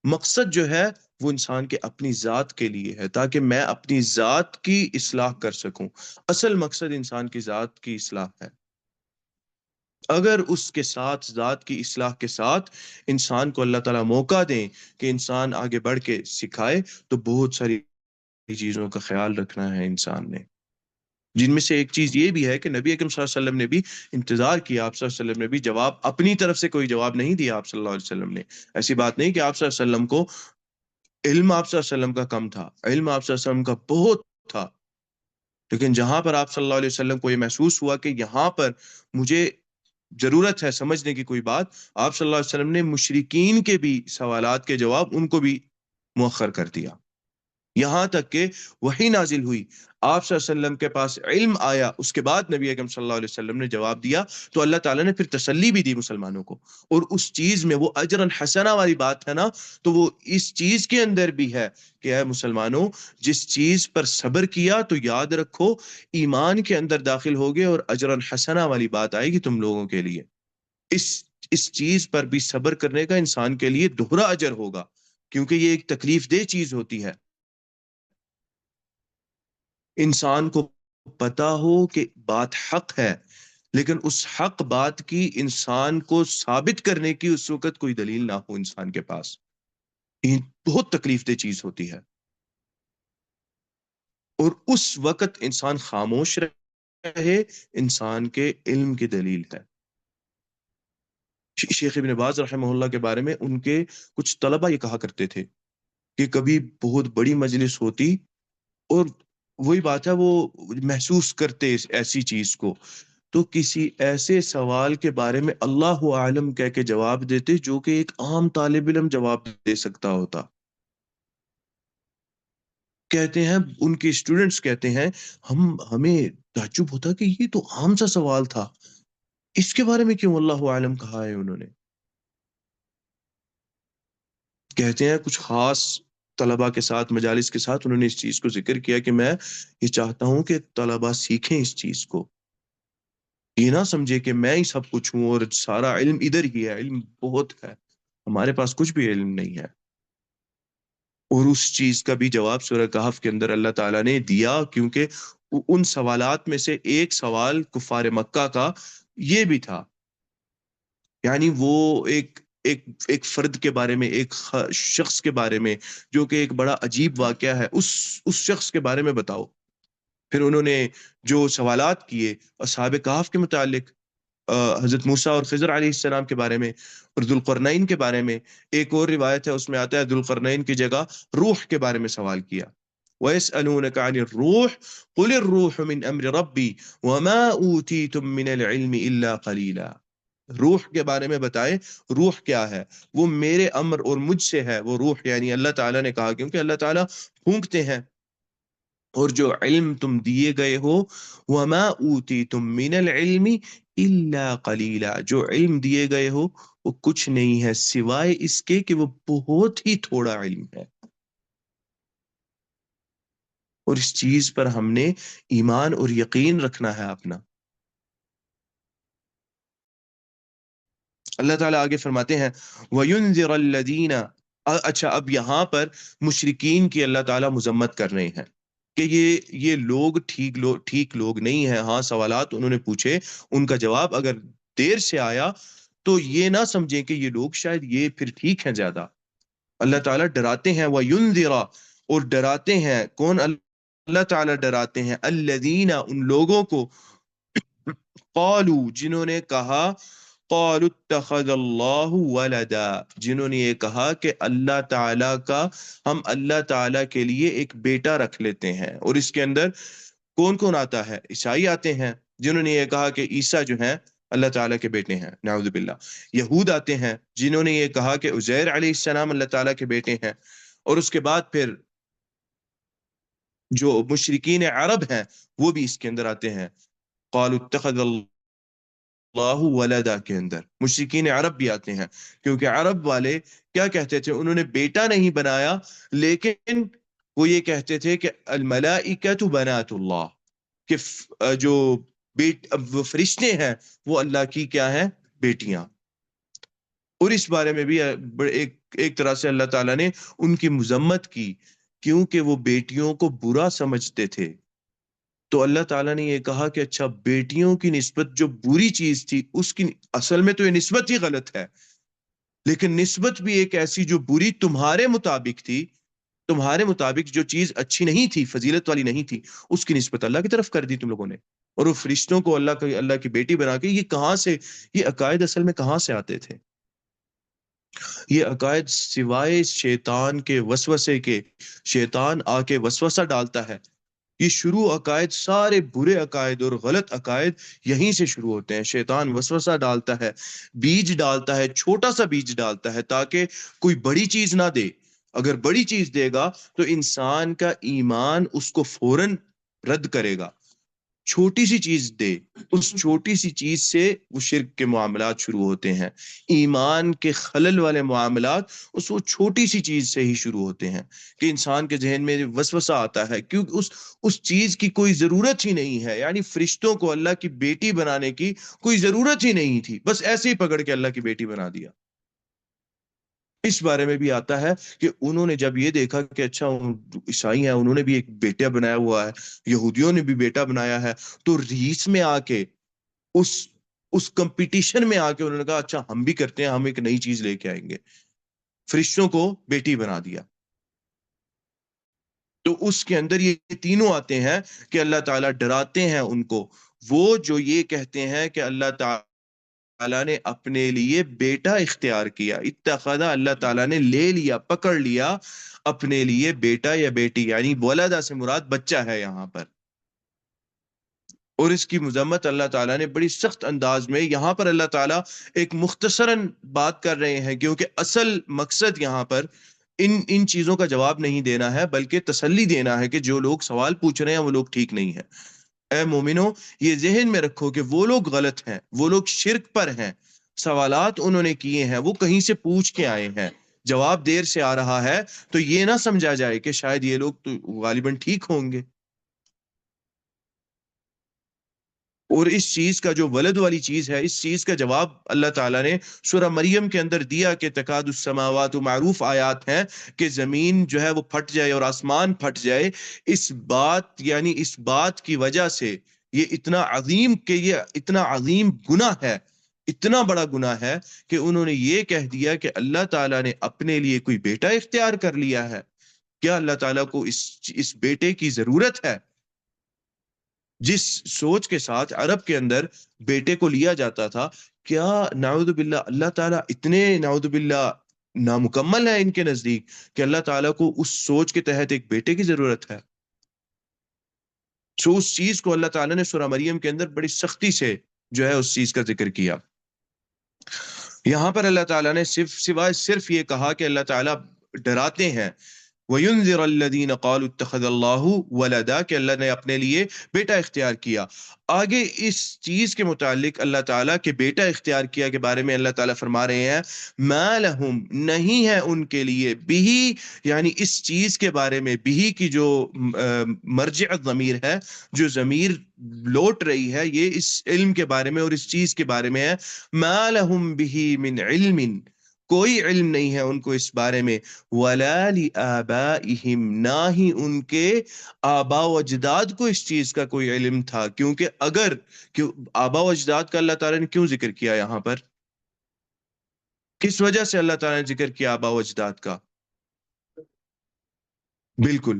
مقصد جو ہے وہ انسان کے اپنی ذات کے لیے ہے، تاکہ میں اپنی ذات کی اصلاح کر سکوں۔ اصل مقصد انسان کی ذات کی اصلاح ہے۔ اگر اس کے ساتھ ذات کی اصلاح کے ساتھ انسان کو اللہ تعالیٰ موقع دیں کہ انسان آگے بڑھ کے سکھائے، تو بہت ساری چیزوں کا خیال رکھنا ہے انسان نے، جن میں سے ایک چیز یہ بھی ہے کہ نبی اکرم صلی اللہ علیہ وسلم نے بھی انتظار کیا، آپ صلی اللہ علیہ وسلم نے بھی جواب اپنی طرف سے کوئی جواب نہیں دیا آپ صلی اللہ علیہ وسلم نے۔ ایسی بات نہیں کہ آپ صلی اللہ علیہ وسلم کو علم آپ صلی اللہ علیہ وسلم کا کم تھا، علم آپ صلی اللہ علیہ وسلم کا بہت تھا، لیکن جہاں پر آپ صلی اللہ علیہ وسلم کو یہ محسوس ہوا کہ یہاں پر مجھے ضرورت ہے سمجھنے کی کوئی بات، آپ صلی اللہ علیہ وسلم نے مشرکین کے بھی سوالات کے جواب ان کو بھی مؤخر کر دیا۔ یہاں تک کہ وحی نازل ہوئی، آپ صلی اللہ علیہ وسلم کے پاس علم آیا، اس کے بعد نبی اکرم صلی اللہ علیہ وسلم نے جواب دیا، تو اللہ تعالیٰ نے پھر تسلی بھی دی مسلمانوں کو، اور اس چیز میں وہ اجر حسنہ والی بات ہے نا، تو وہ اس چیز کے اندر بھی ہے کہ اے مسلمانوں، جس چیز پر صبر کیا تو یاد رکھو ایمان کے اندر داخل ہوگے اور اجر حسنہ والی بات آئے گی تم لوگوں کے لیے۔ اس اس چیز پر بھی صبر کرنے کا انسان کے لیے دوہرا اجر ہوگا، کیونکہ یہ ایک تکلیف دہ چیز ہوتی ہے۔ انسان کو پتا ہو کہ بات حق ہے، لیکن اس حق بات کی انسان کو ثابت کرنے کی اس وقت کوئی دلیل نہ ہو انسان کے پاس، یہ بہت تکلیف دہ چیز ہوتی ہے، اور اس وقت انسان خاموش رہے، انسان کے علم کی دلیل ہے۔ شیخ ابن باز رحمہ اللہ کے بارے میں ان کے کچھ طلبہ یہ کہا کرتے تھے کہ کبھی بہت بڑی مجلس ہوتی، اور وہی بات ہے، وہ محسوس کرتے ایسی چیز کو، تو کسی ایسے سوال کے بارے میں اللہ عالم کہہ کے جواب دیتے جو کہ ایک عام طالب علم جواب دے سکتا ہوتا۔ کہتے ہیں ان کے اسٹوڈنٹس کہتے ہیں ہمیں تعجب ہوتا کہ یہ تو عام سا سوال تھا، اس کے بارے میں کیوں اللہ عالم کہا ہے انہوں نے۔ کہتے ہیں کچھ خاص طلبہ کے ساتھ، مجالس کے ساتھ انہوں نے اس چیز کو ذکر کیا کہ میں یہ چاہتا ہوں کہ طلبہ سیکھیں اس چیز کو، یہ نہ سمجھے کہ میں ہی سب کچھ ہوں اور سارا علم ادھر ہی ہے، علم بہت ہے، ہمارے پاس کچھ بھی علم نہیں ہے۔ اور اس چیز کا بھی جواب سورہ کہف کے اندر اللہ تعالیٰ نے دیا، کیونکہ ان سوالات میں سے ایک سوال کفار مکہ کا یہ بھی تھا، یعنی وہ ایک فرد کے بارے میں، ایک شخص کے بارے میں جو کہ ایک بڑا عجیب واقعہ ہے، اس شخص کے بارے میں بتاؤ۔ پھر انہوں نے جو سوالات کیے اصحاب کہف کے متعلق، حضرت موسیٰ اور خضر علیہ السلام کے بارے میں اور ذوالقرنین کے بارے میں، ایک اور روایت ہے اس میں آتا ہے ذوالقرنین کی جگہ روح کے بارے میں سوال کیا۔ وَيَسْأَلُونَكَ عَنِ الرُّوحِ قُلِ الرُّوحُ مِنْ أَمْرِ رَبِّي وَمَا أُوتِيتُم مِّنَ الْعِلْمِ إِلَّا قَلِيلًا۔ روح کے بارے میں بتائیں، روح کیا ہے؟ وہ میرے امر اور مجھ سے ہے، وہ روح یعنی اللہ تعالیٰ نے کہا، کیونکہ اللہ تعالیٰ پھونکتے ہیں، اور جو علم تم دیے گئے ہو، وَمَا أُوتِيتُم مِّنَ الْعِلْمِ إِلَّا قَلِيلًا، جو علم دیے گئے ہو وہ کچھ نہیں ہے سوائے اس کے کہ وہ بہت ہی تھوڑا علم ہے، اور اس چیز پر ہم نے ایمان اور یقین رکھنا ہے اپنا۔ اللہ تعالیٰ آگے فرماتے ہیں وَيُنذِرَ الَّذِينَ، اچھا اب یہاں پر مشرکین کی اللہ تعالیٰ مذمت کر رہے ہیں کہ یہ لوگ ٹھیک لوگ نہیں ہیں۔ ہاں سوالات انہوں نے پوچھے، ان کا جواب اگر دیر سے آیا تو یہ نہ سمجھیں کہ یہ لوگ شاید یہ پھر ٹھیک ہیں زیادہ۔ اللہ تعالیٰ ڈراتے ہیں وَيُنذِرَ، اور ڈراتے ہیں کون؟ اللہ تعالیٰ ڈراتے ہیں الَّذِينَ، ان لوگوں کو، قالوا جنہوں نے کہا، قالوا اتخذ اللہ ولدا، جنہوں نے یہ کہا کہ اللہ تعالیٰ کا، ہم اللہ تعالیٰ کے لیے ایک بیٹا رکھ لیتے ہیں۔ اور اس کے اندر کون کون آتا ہے؟ عیسائی آتے ہیں جنہوں نے یہ کہا کہ عیسیٰ جو ہیں اللہ تعالیٰ کے بیٹے ہیں، نعوذ باللہ۔ یہود آتے ہیں جنہوں نے یہ کہا کہ عزیر علیہ السلام اللہ تعالیٰ کے بیٹے ہیں۔ اور اس کے بعد پھر جو مشرکین عرب ہیں وہ بھی اس کے اندر آتے ہیں، قالوا اتخذ اللہ ولدا کے اندر مشرکین عرب بھی آتے ہیں، کیونکہ عرب والے کیا کہتے تھے؟ انہوں نے بیٹا نہیں بنایا، لیکن وہ یہ کہتے تھے کہ الملائکۃ بنات اللہ، کہ جو وہ فرشتے ہیں وہ اللہ کی کیا ہیں؟ بیٹیاں۔ اور اس بارے میں بھی ایک طرح سے اللہ تعالیٰ نے ان کی مذمت کی، کیونکہ وہ بیٹیوں کو برا سمجھتے تھے۔ تو اللہ تعالیٰ نے یہ کہا کہ اچھا بیٹیوں کی نسبت جو بری چیز تھی، اس کی اصل میں تو یہ نسبت ہی غلط ہے، لیکن نسبت بھی ایک ایسی جو بری تمہارے مطابق تھی، تمہارے مطابق جو چیز اچھی نہیں تھی، فضیلت والی نہیں تھی، اس کی نسبت اللہ کی طرف کر دی تم لوگوں نے، اور وہ فرشتوں کو اللہ کی بیٹی بنا کے، یہ کہاں سے، یہ عقائد اصل میں کہاں سے آتے تھے؟ یہ عقائد سوائے شیطان کے وسوسے کے، شیطان آ کے وسوسہ ڈالتا ہے، یہ شروع عقائد، سارے برے عقائد اور غلط عقائد یہیں سے شروع ہوتے ہیں۔ شیطان وسوسہ ڈالتا ہے، بیج ڈالتا ہے، چھوٹا سا بیج ڈالتا ہے تاکہ کوئی بڑی چیز نہ دے، اگر بڑی چیز دے گا تو انسان کا ایمان اس کو فوراً رد کرے گا. چھوٹی سی چیز دے، اس چھوٹی سی چیز سے وہ شرک کے معاملات شروع ہوتے ہیں. ایمان کے خلل والے معاملات وہ چھوٹی سی چیز سے ہی شروع ہوتے ہیں کہ انسان کے ذہن میں وسوسہ آتا ہے کیونکہ اس چیز کی کوئی ضرورت ہی نہیں ہے. یعنی فرشتوں کو اللہ کی بیٹی بنانے کی کوئی ضرورت ہی نہیں تھی، بس ایسے ہی پکڑ کے اللہ کی بیٹی بنا دیا. اس بارے میں بھی آتا ہے کہ انہوں نے جب یہ دیکھا کہ اچھا عیسائی ہیں، انہوں نے بھی ایک بیٹا بنایا ہوا ہے، یہودیوں نے بھی بیٹا بنایا ہے، تو ریس میں آ کے اس کمپٹیشن میں آ کے انہوں نے کہا اچھا ہم بھی کرتے ہیں، ہم ایک نئی چیز لے کے آئیں گے. فرشتوں کو بیٹی بنا دیا. تو اس کے اندر یہ تینوں آتے ہیں کہ اللہ تعالیٰ ڈراتے ہیں ان کو، وہ جو یہ کہتے ہیں کہ اللہ تعالیٰ نے اپنے لیے بیٹا اختیار کیا. اتخذ، اللہ تعالیٰ نے لے لیا، پکڑ لیا اپنے لیے بیٹا یا بیٹی، یعنی ولدہ سے مراد بچہ ہے یہاں پر. اور اس کی مذمت اللہ تعالیٰ نے بڑی سخت انداز میں، یہاں پر اللہ تعالیٰ ایک مختصراً بات کر رہے ہیں کیونکہ اصل مقصد یہاں پر ان چیزوں کا جواب نہیں دینا ہے بلکہ تسلی دینا ہے کہ جو لوگ سوال پوچھ رہے ہیں وہ لوگ ٹھیک نہیں ہیں. اے مومنو، یہ ذہن میں رکھو کہ وہ لوگ غلط ہیں، وہ لوگ شرک پر ہیں. سوالات انہوں نے کیے ہیں، وہ کہیں سے پوچھ کے آئے ہیں، جواب دیر سے آ رہا ہے تو یہ نہ سمجھا جائے کہ شاید یہ لوگ تو غالباً ٹھیک ہوں گے. اور اس چیز کا جو ولد والی چیز ہے، اس چیز کا جواب اللہ تعالیٰ نے سورہ مریم کے اندر دیا کہ تکاد السماوات، معروف آیات ہیں کہ زمین جو ہے وہ پھٹ جائے اور آسمان پھٹ جائے. اس بات یعنی اس بات کی وجہ سے یہ اتنا عظیم کہ یہ اتنا عظیم گناہ ہے، اتنا بڑا گناہ ہے کہ انہوں نے یہ کہہ دیا کہ اللہ تعالیٰ نے اپنے لیے کوئی بیٹا اختیار کر لیا ہے. کیا اللہ تعالیٰ کو اس بیٹے کی ضرورت ہے؟ جس سوچ کے ساتھ عرب کے اندر بیٹے کو لیا جاتا تھا، کیا نعوذ باللہ اللہ تعالیٰ اتنے نعوذ باللہ نامکمل ہے ان کے نزدیک کہ اللہ تعالیٰ کو اس سوچ کے تحت ایک بیٹے کی ضرورت ہے؟ سو اس چیز کو اللہ تعالیٰ نے سورہ مریم کے اندر بڑی سختی سے جو ہے اس چیز کا ذکر کیا. یہاں پر اللہ تعالیٰ نے صرف یہ کہا کہ اللہ تعالیٰ ڈراتے ہیں وَيُنذِرَ الَّذِينَ قَالُوا اتَّخَذَ اللَّهُ وَلَدًا، کہ اللہ نے اپنے لیے بیٹا اختیار کیا. آگے اس چیز کے متعلق اللہ تعالیٰ کے بیٹا اختیار کیا کے بارے میں اللہ تعالیٰ فرما رہے ہیں مَا لَهُمْ، نہیں ہے ان کے لیے، بِهِ یعنی اس چیز کے بارے میں، بِهِ کی جو مرجع ضمیر ہے، جو ضمیر لوٹ رہی ہے، یہ اس علم کے بارے میں اور اس چیز کے بارے میں ہے. مَا لَهُمْ بِهِ مِنْ علم، کوئی علم نہیں ہے ان کو اس بارے میں. وَلَا لِآبَائِهِمْ، نہ ہی ان کے آبا و اجداد کو اس چیز کا کوئی علم تھا. کیونکہ اگر آبا و اجداد کا اللہ تعالیٰ نے کیوں ذکر کیا یہاں پر؟ کس وجہ سے اللہ تعالیٰ نے ذکر کیا آبا و اجداد کا؟ بالکل،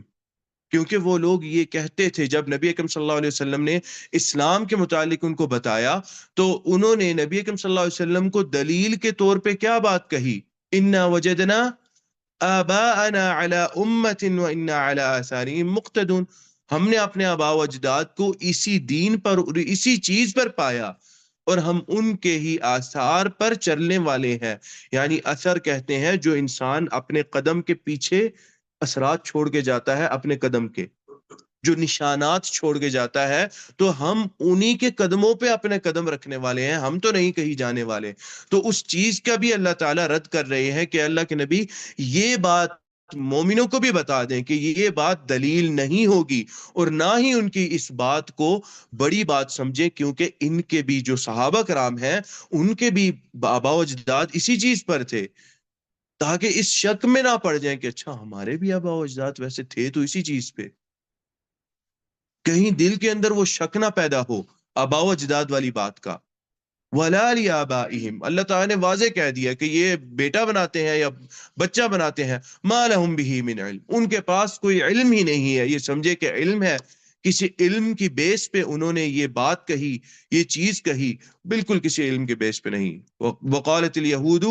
کیونکہ وہ لوگ یہ کہتے تھے، جب نبی اکرم صلی اللہ علیہ وسلم نے اسلام کے متعلق ان کو بتایا تو انہوں نے نبی اکرم صلی اللہ علیہ وسلم کو دلیل کے طور پہ کیا بات کہی؟ اِنَّا وَجَدْنَا آبَاءَنَا عَلَىٰ أُمَّةٍ وَإِنَّا عَلَىٰ آثَارِهِمْ مُقْتَدُونَ، ہم نے اپنے آبا و اجداد کو اسی دین پر اور اسی چیز پر پایا اور ہم ان کے ہی آثار پر چلنے والے ہیں. یعنی اثر کہتے ہیں جو انسان اپنے قدم کے پیچھے اثرات چھوڑ کے جاتا ہے، اپنے قدم کے جو نشانات چھوڑ کے جاتا ہے، تو ہم انہی کے قدموں پہ اپنے قدم رکھنے والے ہیں، ہم تو نہیں کہیں جانے والے. تو اس چیز کا بھی اللہ تعالیٰ رد کر رہے ہیں کہ اللہ کے نبی یہ بات مومنوں کو بھی بتا دیں کہ یہ بات دلیل نہیں ہوگی اور نہ ہی ان کی اس بات کو بڑی بات سمجھیں، کیونکہ ان کے بھی جو صحابہ کرام ہیں ان کے بھی آبا و اجداد اسی چیز پر تھے، تاکہ اس شک میں نہ پڑ جائیں کہ اچھا ہمارے بھی آبا و اجداد ویسے تھے تو اسی چیز پہ. کہیں دل کے اندر وہ شک نہ پیدا ہو آبا و اجداد والی بات کا. وَلَا لِآبَائِهِمْ، اللہ تعالیٰ نے واضح کہہ دیا کہ یہ بیٹا بناتے ہیں یا بچہ بناتے ہیں. مَا لَهُمْ بِهِ مِنْ علم، ان کے پاس کوئی علم ہی نہیں ہے. یہ سمجھے کہ علم ہے، کسی علم کی بیس پہ انہوں نے یہ بات کہی، یہ چیز کہی، بالکل کسی علم کے بیس پہ نہیں. وَقَالَتِ الْيَهُودُ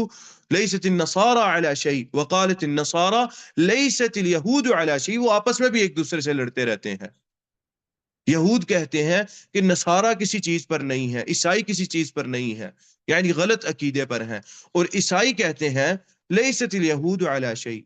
لَيْسَتِ النَّصَارَى عَلَى شَيْءٍ وَقَالَتِ النَّصَارَى لَيْسَتِ الْيَهُودُ عَلَى شَيْءٍ. وہ آپس میں بھی ایک دوسرے سے لڑتے رہتے ہیں. یہود کہتے ہیں کہ نصارہ کسی چیز پر نہیں ہے، عیسائی کسی چیز پر نہیں ہے، یعنی غلط عقیدے پر ہیں. اور عیسائی کہتے ہیں لیست الیہود علی شیء،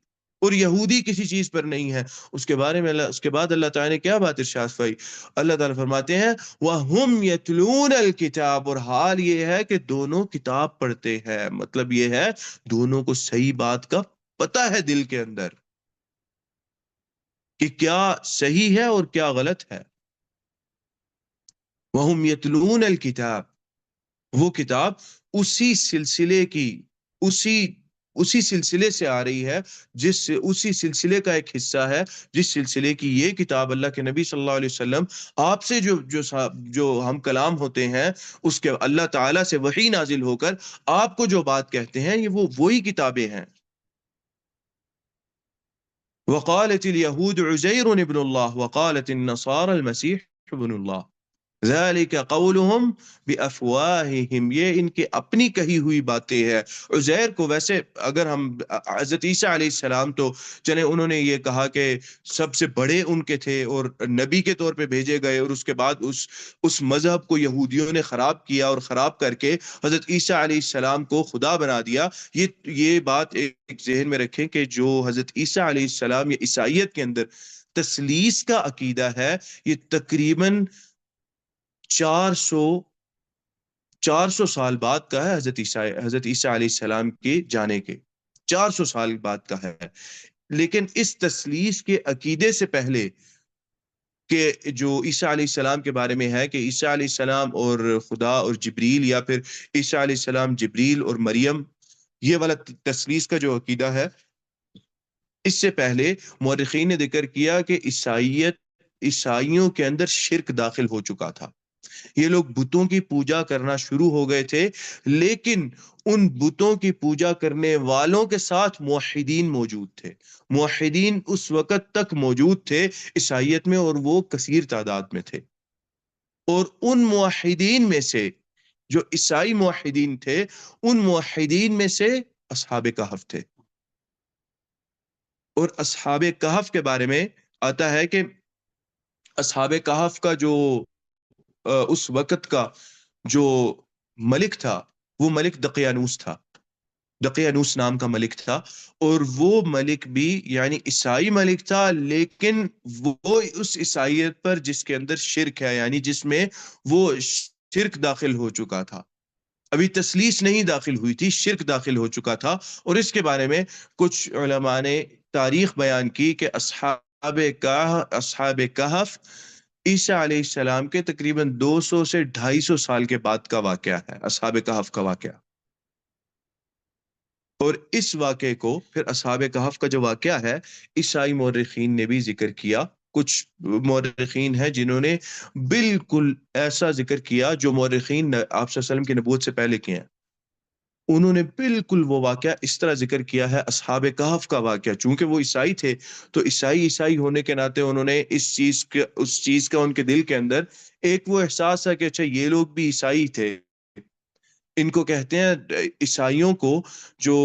اور یہودی کسی چیز پر نہیں ہے. اس کے بارے میں اس کے بعد اللہ تعالیٰ نے کیا بات ارشاد فرمائی؟ اللہ تعالیٰ فرماتے ہیں وَهُمْ يَتْلُونَ الْكِتَابَ، اور حال یہ ہے کہ دونوں کتاب پڑھتے ہیں. مطلب یہ ہے دونوں کو صحیح بات کا پتہ ہے دل کے اندر کہ کیا صحیح ہے اور کیا غلط ہے. وَهُمْ يَتْلُونَ الْكِتَابَ، وہ کتاب اسی سلسلے کی اسی سلسلے سے آ رہی ہے، اسی سلسلے کا ایک حصہ ہے جس سلسلے کی یہ کتاب اللہ کے نبی صلی اللہ علیہ وسلم آپ سے جو ہم کلام ہوتے ہیں، اس کے اللہ تعالیٰ سے وحی نازل ہو کر آپ کو جو بات کہتے ہیں، یہ وہی کتابیں ہیں. وقالت اليهود عزير ابن الله وقالت النصارى المسيح ابن الله ذلك قولهم بافواههم، یہ ان کی اپنی کہی ہوئی باتیں ہیں. عزیر کو ویسے اگر ہم حضرت عیسیٰ علیہ السلام تو چلے انہوں نے یہ کہا کہ سب سے بڑے ان کے تھے اور نبی کے طور پہ بھیجے گئے، اور اس کے بعد اس مذہب کو یہودیوں نے خراب کیا اور خراب کر کے حضرت عیسیٰ علیہ السلام کو خدا بنا دیا. یہ بات ایک ذہن میں رکھیں کہ جو حضرت عیسیٰ علیہ السلام یا عیسائیت کے اندر تثلیث کا عقیدہ ہے، یہ تقریباً 400 سال بعد کا ہے. حضرت عیسیٰ علیہ السلام کے جانے کے 400 سال بعد کا ہے. لیکن اس تثلیث کے عقیدے سے پہلے کہ جو عیسیٰ علیہ السلام کے بارے میں ہے کہ عیسیٰ علیہ السلام اور خدا اور جبریل، یا پھر عیسیٰ علیہ السلام جبریل اور مریم، یہ والا تثلیث کا جو عقیدہ ہے، اس سے پہلے مورخین نے ذکر کیا کہ عیسائیوں کے اندر شرک داخل ہو چکا تھا. یہ لوگ بتوں کی پوجا کرنا شروع ہو گئے تھے، لیکن ان بتوں کی پوجا کرنے والوں کے ساتھ موحدین موجود تھے. موحدین اس وقت تک موجود تھے عیسائیت میں، اور وہ کثیر تعداد میں تھے. اور ان موحدین میں سے جو عیسائی موحدین تھے، ان موحدین میں سے اصحاب کہف تھے. اور اصحاب کہف کے بارے میں آتا ہے کہ اصحاب کہف کا جو اس وقت کا جو ملک تھا، وہ ملک دقیانوس تھا. دقیانوس نام کا ملک تھا، اور وہ ملک بھی یعنی عیسائی ملک تھا، لیکن وہ اس عیسائیت پر جس کے اندر شرک ہے، یعنی جس میں وہ شرک داخل ہو چکا تھا. ابھی تثلیث نہیں داخل ہوئی تھی، شرک داخل ہو چکا تھا. اور اس کے بارے میں کچھ علماء نے تاریخ بیان کی کہ اصحاب کہف عیسیٰ علیہ السلام کے تقریباً 200 سے 250 سال کے بعد کا واقعہ ہے، اصحاب کہف کا واقعہ. اور اس واقعے کو پھر اصحاب کہف کا جو واقعہ ہے، عیسائی مورخین نے بھی ذکر کیا. کچھ مورخین ہیں جنہوں نے بالکل ایسا ذکر کیا جو مورخین آپ صلی اللہ علیہ وسلم کی نبوت سے پہلے کیے ہیں. انہوں نے بالکل وہ واقعہ اس طرح ذکر کیا ہے، اصحاب کہف کا واقعہ. چونکہ وہ عیسائی تھے تو عیسائی ہونے کے ناطے انہوں نے اس چیز کا ان کے دل کے اندر ایک وہ احساس ہے کہ اچھا یہ لوگ بھی عیسائی تھے. ان کو کہتے ہیں عیسائیوں کو جو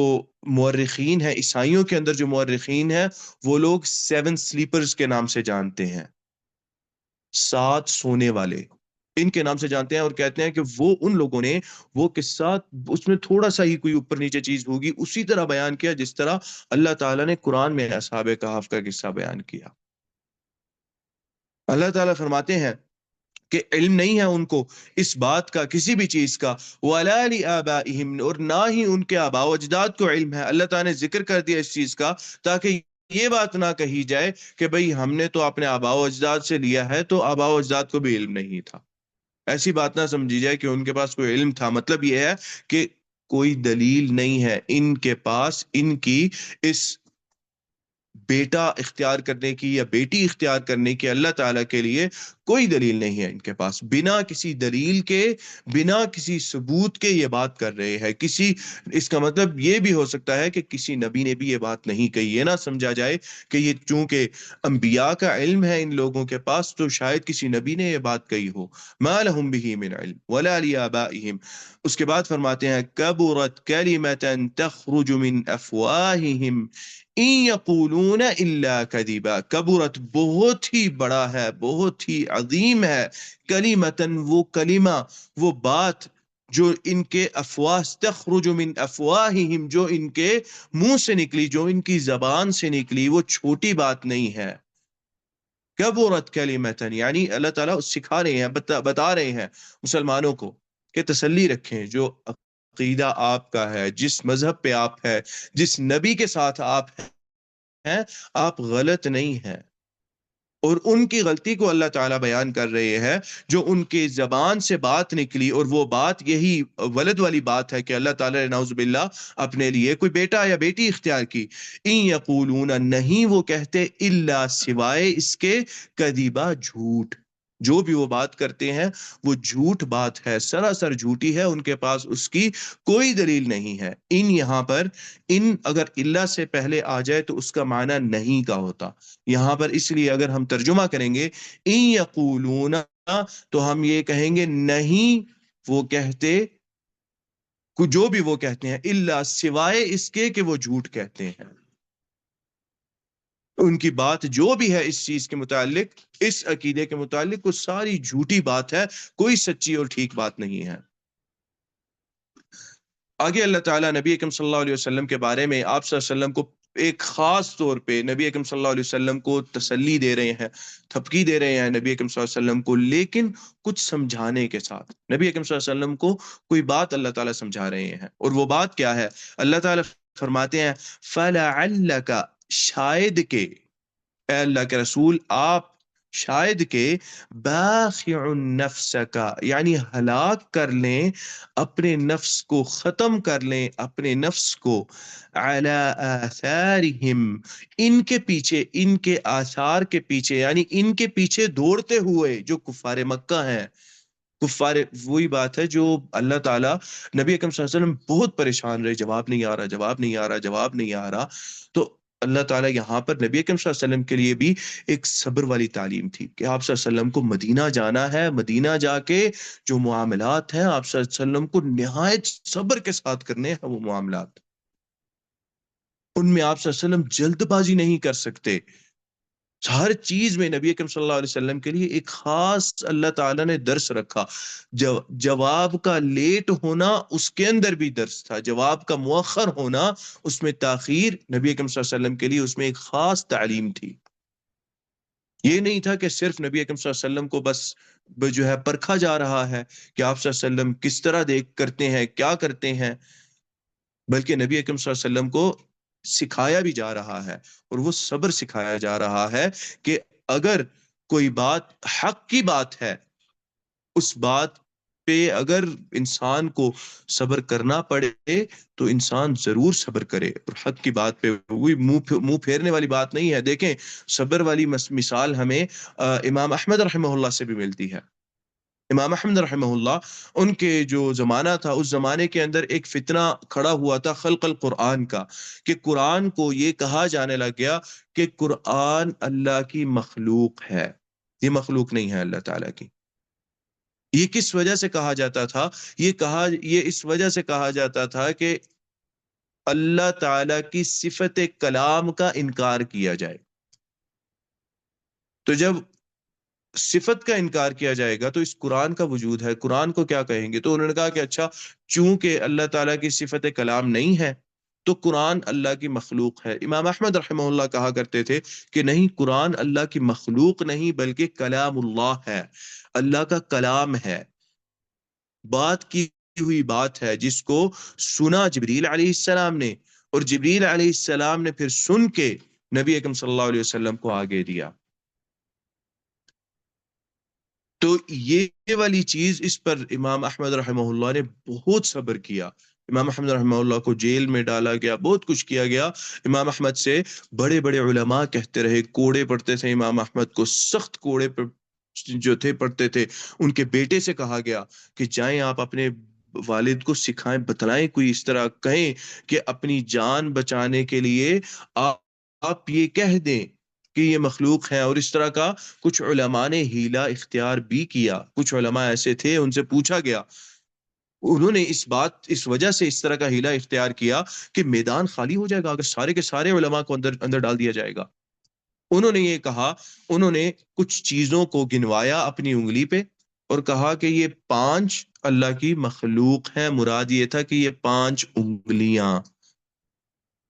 مورخین ہیں، عیسائیوں کے اندر جو مورخین ہیں، وہ لوگ 7 سلیپرز کے نام سے جانتے ہیں، 7 سونے والے ان کے نام سے جانتے ہیں. اور کہتے ہیں کہ وہ ان لوگوں نے وہ قصہ اس میں تھوڑا سا ہی کوئی اوپر نیچے چیز ہوگی اسی طرح بیان کیا جس طرح اللہ تعالیٰ نے قرآن میں اصحاب کہف کا قصہ بیان کیا. اللہ تعالیٰ فرماتے ہیں کہ علم نہیں ہے ان کو اس بات کا، کسی بھی چیز کا، وَلَا لِآبَائِهِمْ، اور نہ ہی ان کے آباء و اجداد کو علم ہے. اللہ تعالیٰ نے ذکر کر دیا اس چیز کا تاکہ یہ بات نہ کہی جائے کہ بھئی ہم نے تو اپنے آباء و اجداد سے لیا ہے تو آباء و اجداد کو بھی علم نہیں تھا. ایسی بات نہ سمجھی جائے کہ ان کے پاس کوئی علم تھا. مطلب یہ ہے کہ کوئی دلیل نہیں ہے ان کے پاس ان کی اس بیٹا اختیار کرنے کی یا بیٹی اختیار کرنے کی اللہ تعالیٰ کے لیے کوئی دلیل نہیں ہے ان کے پاس. بنا کسی دلیل کے، بنا کسی ثبوت کے یہ بات کر رہے ہیں. اس کا مطلب یہ بھی ہو سکتا ہے کہ کسی نبی نے بھی یہ بات نہیں کہی. یہ نہ سمجھا جائے کہ یہ چونکہ انبیاء کا علم ہے ان لوگوں کے پاس تو شاید کسی نبی نے یہ بات کہی ہو. ما لهم به من علم ولا لآبائهم. اس کے بعد فرماتے ہیں کبرت کلمة تخرج من افواہہم ان یقولون الا کذبا. کبرت بہت ہی بڑا ہے، بہت ہی عظیم ہے، کلمتن وہ کلمہ، وہ بات، جو ان کے افواہ تخرج من افواہہم، جو ان کے منہ سے نکلی، جو ان کی زبان سے نکلی، وہ چھوٹی بات نہیں ہے. کبرت کلمتن، یعنی اللہ تعالیٰ سکھا رہے ہیں، بتا رہے ہیں مسلمانوں کو کہ تسلی رکھیں، جو عقیدہ آپ کا ہے، جس مذہب پہ آپ ہے، جس نبی کے ساتھ آپ ہیں، آپ غلط نہیں ہیں. اور ان کی غلطی کو اللہ تعالیٰ بیان کر رہے ہیں، جو ان کے زبان سے بات نکلی، اور وہ بات یہی ولد والی بات ہے کہ اللہ تعالیٰ نے نعوذ باللہ اپنے لیے کوئی بیٹا یا بیٹی اختیار کی. ان یقولون، نہیں وہ کہتے، الا سوائے اس کے، کذبا، جھوٹ. جو بھی وہ بات کرتے ہیں وہ جھوٹ بات ہے، سراسر جھوٹی ہے، ان کے پاس اس کی کوئی دلیل نہیں ہے. ان یہاں پر ان اگر اللہ سے پہلے آ جائے تو اس کا معنی نہیں کا ہوتا. یہاں پر اس لیے اگر ہم ترجمہ کریں گے ان یقولون، تو ہم یہ کہیں گے نہیں وہ کہتے، جو بھی وہ کہتے ہیں، الا سوائے اس کے کہ وہ جھوٹ کہتے ہیں. ان کی بات جو بھی ہے اس چیز کے متعلق، اس عقیدے کے متعلق، وہ ساری جھوٹی بات ہے، کوئی سچی اور ٹھیک بات نہیں ہے. آگے اللہ تعالیٰ نبی اکرم صلی اللہ علیہ وسلم کے بارے میں، آپ صلی اللہ علیہ وسلم کو ایک خاص طور پہ نبی اکرم صلی اللہ علیہ وسلم کو تسلی دے رہے ہیں، تھپکی دے رہے ہیں نبی اکرم صلی اللہ علیہ وسلم کو، لیکن کچھ سمجھانے کے ساتھ. نبی اکرم صلی اللہ علیہ وسلم کو کوئی بات اللہ تعالیٰ سمجھا رہے ہیں، اور وہ بات کیا ہے؟ اللہ تعالیٰ فرماتے ہیں فَلَعَلَّكَ، شاید کہ، اے اللہ کے رسول آپ شاید کہ، باخع نفسک، یعنی ہلاک کر لیں اپنے نفس کو، ختم کر لیں اپنے نفس کو، علی آثارہم، ان کے پیچھے، ان کے آثار کے پیچھے، یعنی ان کے پیچھے دوڑتے ہوئے، جو کفار مکہ ہیں. کفار، وہی بات ہے جو اللہ تعالیٰ، نبی اکرم صلی اللہ علیہ وسلم بہت پریشان رہے، جواب نہیں آ رہا، جواب نہیں آ رہا، جواب نہیں آ رہا. تو اللہ تعالیٰ یہاں پر نبی اکرم صلی اللہ علیہ وسلم کے لیے بھی ایک صبر والی تعلیم تھی کہ آپ صلی اللہ علیہ وسلم کو مدینہ جانا ہے، مدینہ جا کے جو معاملات ہیں آپ صلی اللہ علیہ وسلم کو نہایت صبر کے ساتھ کرنے ہیں. وہ معاملات، ان میں آپ صلی اللہ علیہ وسلم جلد بازی نہیں کر سکتے. ہر چیز میں نبی اکرم صلی اللہ علیہ وسلم کے لیے ایک خاص اللہ تعالیٰ نے درس رکھا. جواب کا لیٹ ہونا اس کے اندر بھی درس تھا، جواب کا مؤخر ہونا اس میں تاخیر، نبی اکرم صلی اللہ علیہ وسلم کے لیے اس میں ایک خاص تعلیم تھی. یہ نہیں تھا کہ صرف نبی اکرم صلی اللہ علیہ وسلم کو بس جو ہے پرکھا جا رہا ہے کہ آپ صلی اللہ علیہ وسلم کس طرح دیکھ کرتے ہیں، کیا کرتے ہیں، بلکہ نبی اکرم صلی اللہ علیہ وسلم کو سکھایا بھی جا رہا ہے، اور وہ صبر سکھایا جا رہا ہے کہ اگر کوئی بات حق کی بات ہے، اس بات پہ اگر انسان کو صبر کرنا پڑے تو انسان ضرور صبر کرے. اور حق کی بات پہ وہی منہ پھیرنے والی بات نہیں ہے. دیکھیں صبر والی مثال ہمیں امام احمد رحمہ اللہ سے بھی ملتی ہے. امام احمد رحمہ اللہ، ان کے جو زمانہ تھا، اس زمانے کے اندر ایک فتنہ کھڑا ہوا تھا خلق القرآن کا، کہ قرآن کو یہ کہا جانے لگ گیا کہ قرآن اللہ کی مخلوق ہے، یہ مخلوق نہیں ہے اللہ تعالیٰ کی. یہ کس وجہ سے کہا جاتا تھا؟ یہ اس وجہ سے کہا جاتا تھا کہ اللہ تعالیٰ کی صفت کلام کا انکار کیا جائے. تو جب صفت کا انکار کیا جائے گا تو اس قرآن کا وجود ہے، قرآن کو کیا کہیں گے؟ تو انہوں نے کہا کہ اچھا، چونکہ اللہ تعالیٰ کی صفت کلام نہیں ہے تو قرآن اللہ کی مخلوق ہے. امام احمد رحمہ اللہ کہا کرتے تھے کہ نہیں، قرآن اللہ کی مخلوق نہیں بلکہ کلام اللہ ہے، اللہ کا کلام ہے، بات کی ہوئی بات ہے، جس کو سنا جبریل علیہ السلام نے، اور جبریل علیہ السلام نے پھر سن کے نبی اکرم صلی اللہ علیہ وسلم کو آگے دیا. تو یہ والی چیز، اس پر امام احمد رحمہ اللہ نے بہت صبر کیا. امام احمد رحمہ اللہ کو جیل میں ڈالا گیا، بہت کچھ کیا گیا. امام احمد سے بڑے بڑے علماء کہتے رہے، کوڑے پڑتے تھے امام احمد کو، سخت کوڑے جو تھے پڑتے تھے. ان کے بیٹے سے کہا گیا کہ جائیں آپ اپنے والد کو سکھائیں، بتلائیں، کوئی اس طرح کہیں کہ اپنی جان بچانے کے لیے آپ یہ کہہ دیں کہ یہ مخلوق ہے. اور اس طرح کا کچھ علماء نے ہیلا اختیار بھی کیا. کچھ علماء ایسے تھے، ان سے پوچھا گیا، انہوں نے اس وجہ سے اس طرح کا ہیلا اختیار کیا کہ میدان خالی ہو جائے گا اگر سارے کے سارے علماء کو اندر ڈال دیا جائے گا. انہوں نے یہ کہا، انہوں نے کچھ چیزوں کو گنوایا اپنی انگلی پہ اور کہا کہ یہ 5 اللہ کی مخلوق ہیں، مراد یہ تھا کہ یہ 5 انگلیاں،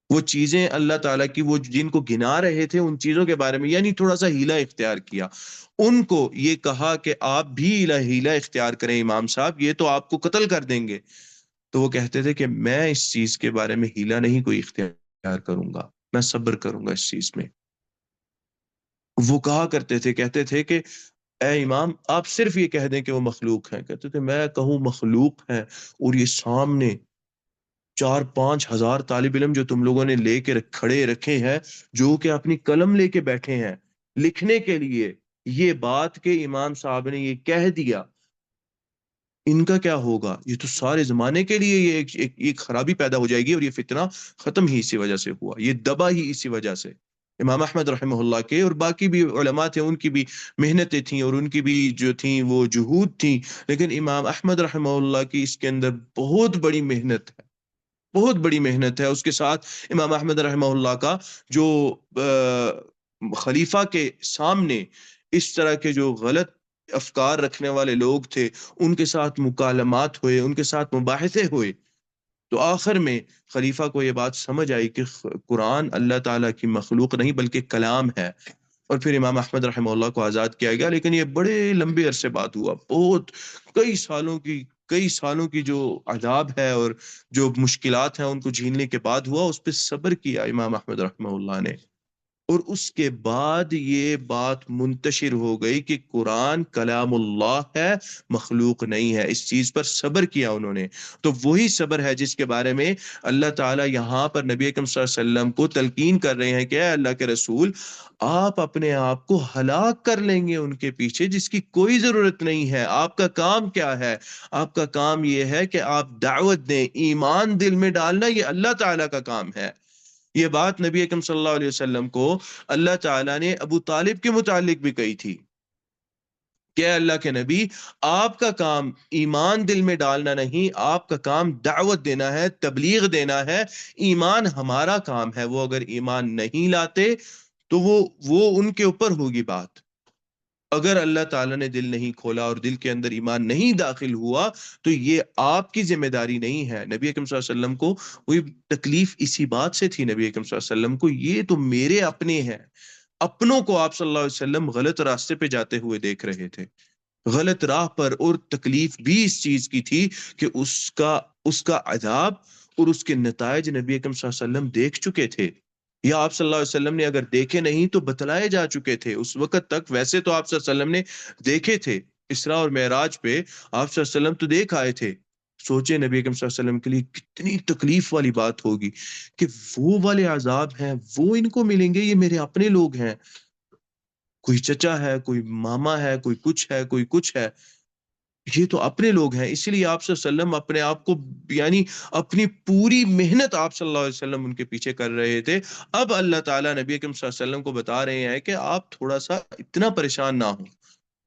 وہ چیزیں اللہ تعالیٰ کی، وہ جن کو گنا رہے تھے ان چیزوں کے بارے میں، یعنی تھوڑا سا ہیلا اختیار کیا، ان کو یہ کہا کہ آپ بھی ہیلا اختیار کریں امام صاحب، یہ تو آپ کو قتل کر دیں گے. تو وہ کہتے تھے کہ میں اس چیز کے بارے میں ہیلا نہیں کوئی اختیار کروں گا، میں صبر کروں گا اس چیز میں. وہ کہا کرتے تھے، کہتے تھے کہ اے امام آپ صرف یہ کہہ دیں کہ وہ مخلوق ہیں. کہتے تھے میں کہوں مخلوق ہیں اور یہ سامنے 4-5 ہزار طالب علم جو تم لوگوں نے لے کے کھڑے رکھے ہیں، جو کہ اپنی قلم لے کے بیٹھے ہیں لکھنے کے لیے، یہ بات کہ امام صاحب نے یہ کہہ دیا، ان کا کیا ہوگا؟ یہ تو سارے زمانے کے لیے یہ ایک خرابی پیدا ہو جائے گی، اور یہ فتنہ ختم ہی اسی وجہ سے ہوا، یہ دبا ہی اسی وجہ سے. امام احمد رحمہ اللہ کے اور باقی بھی علماء تھے، ان کی بھی محنتیں تھیں اور ان کی بھی جو تھیں وہ جہود تھیں، لیکن امام احمد رحمہ اللہ کی اس کے اندر بہت بڑی محنت ہے، بہت بڑی محنت ہے. اس کے ساتھ امام احمد رحمہ اللہ کا جو خلیفہ کے سامنے اس طرح کے جو غلط افکار رکھنے والے لوگ تھے، ان کے ساتھ مکالمات ہوئے، ان کے ساتھ مباحثے ہوئے، تو آخر میں خلیفہ کو یہ بات سمجھ آئی کہ قرآن اللہ تعالیٰ کی مخلوق نہیں بلکہ کلام ہے، اور پھر امام احمد رحمہ اللہ کو آزاد کیا گیا. لیکن یہ بڑے لمبے عرصے بعد ہوا، بہت کئی سالوں کی جو عذاب ہے اور جو مشکلات ہیں ان کو جھیلنے کے بعد ہوا، اس پہ صبر کیا امام احمد رحمہ اللہ نے، اور اس کے بعد یہ بات منتشر ہو گئی کہ قرآن کلام اللہ ہے، مخلوق نہیں ہے. اس چیز پر صبر کیا انہوں نے. تو وہی صبر ہے جس کے بارے میں اللہ تعالیٰ یہاں پر نبی اکرم صلی اللہ علیہ وسلم کو تلقین کر رہے ہیں کہ اے اللہ کے رسول، آپ اپنے آپ کو ہلاک کر لیں گے ان کے پیچھے جس کی کوئی ضرورت نہیں ہے. آپ کا کام کیا ہے؟ آپ کا کام یہ ہے کہ آپ دعوت دیں، ایمان دل میں ڈالنا یہ اللہ تعالیٰ کا کام ہے. یہ بات نبی اکرم صلی اللہ علیہ وسلم کو اللہ تعالیٰ نے ابو طالب کے متعلق بھی کہی تھی کہ اے اللہ کے نبی، آپ کا کام ایمان دل میں ڈالنا نہیں، آپ کا کام دعوت دینا ہے، تبلیغ دینا ہے، ایمان ہمارا کام ہے. وہ اگر ایمان نہیں لاتے تو وہ ان کے اوپر ہوگی بات. اگر اللہ تعالیٰ نے دل نہیں کھولا اور دل کے اندر ایمان نہیں داخل ہوا تو یہ آپ کی ذمہ داری نہیں ہے. نبی اکرم صلی اللہ علیہ وسلم کو وہی تکلیف اسی بات سے تھی. نبی اکرم صلی اللہ علیہ وسلم کو یہ تو میرے اپنے ہیں، اپنوں کو آپ صلی اللہ علیہ وسلم غلط راستے پہ جاتے ہوئے دیکھ رہے تھے، غلط راہ پر، اور تکلیف بھی اس چیز کی تھی کہ اس کا عذاب اور اس کے نتائج نبی اکرم صلی اللہ علیہ وسلم دیکھ چکے تھے، یا آپ صلی اللہ علیہ وسلم نے اگر دیکھے نہیں تو بتلائے جا چکے تھے اس وقت تک. ویسے تو آپ صلی اللہ علیہ وسلم نے دیکھے تھے، اسراء اور معراج پہ آپ صلی اللہ علیہ وسلم تو دیکھ آئے تھے. سوچے نبی اکرم صلی اللہ علیہ وسلم کے لیے کتنی تکلیف والی بات ہوگی کہ وہ والے عذاب ہیں وہ ان کو ملیں گے، یہ میرے اپنے لوگ ہیں، کوئی چچا ہے، کوئی ماما ہے، کوئی کچھ ہے، کوئی کچھ ہے، یہ تو اپنے لوگ ہیں. اسی لیے آپ صلی اللہ علیہ وسلم اپنے آپ کو، یعنی اپنی پوری محنت آپ صلی اللہ علیہ وسلم ان کے پیچھے کر رہے تھے. اب اللہ تعالیٰ نبی اکرم صلی اللہ علیہ وسلم کو بتا رہے ہیں کہ آپ تھوڑا سا اتنا پریشان نہ ہوں،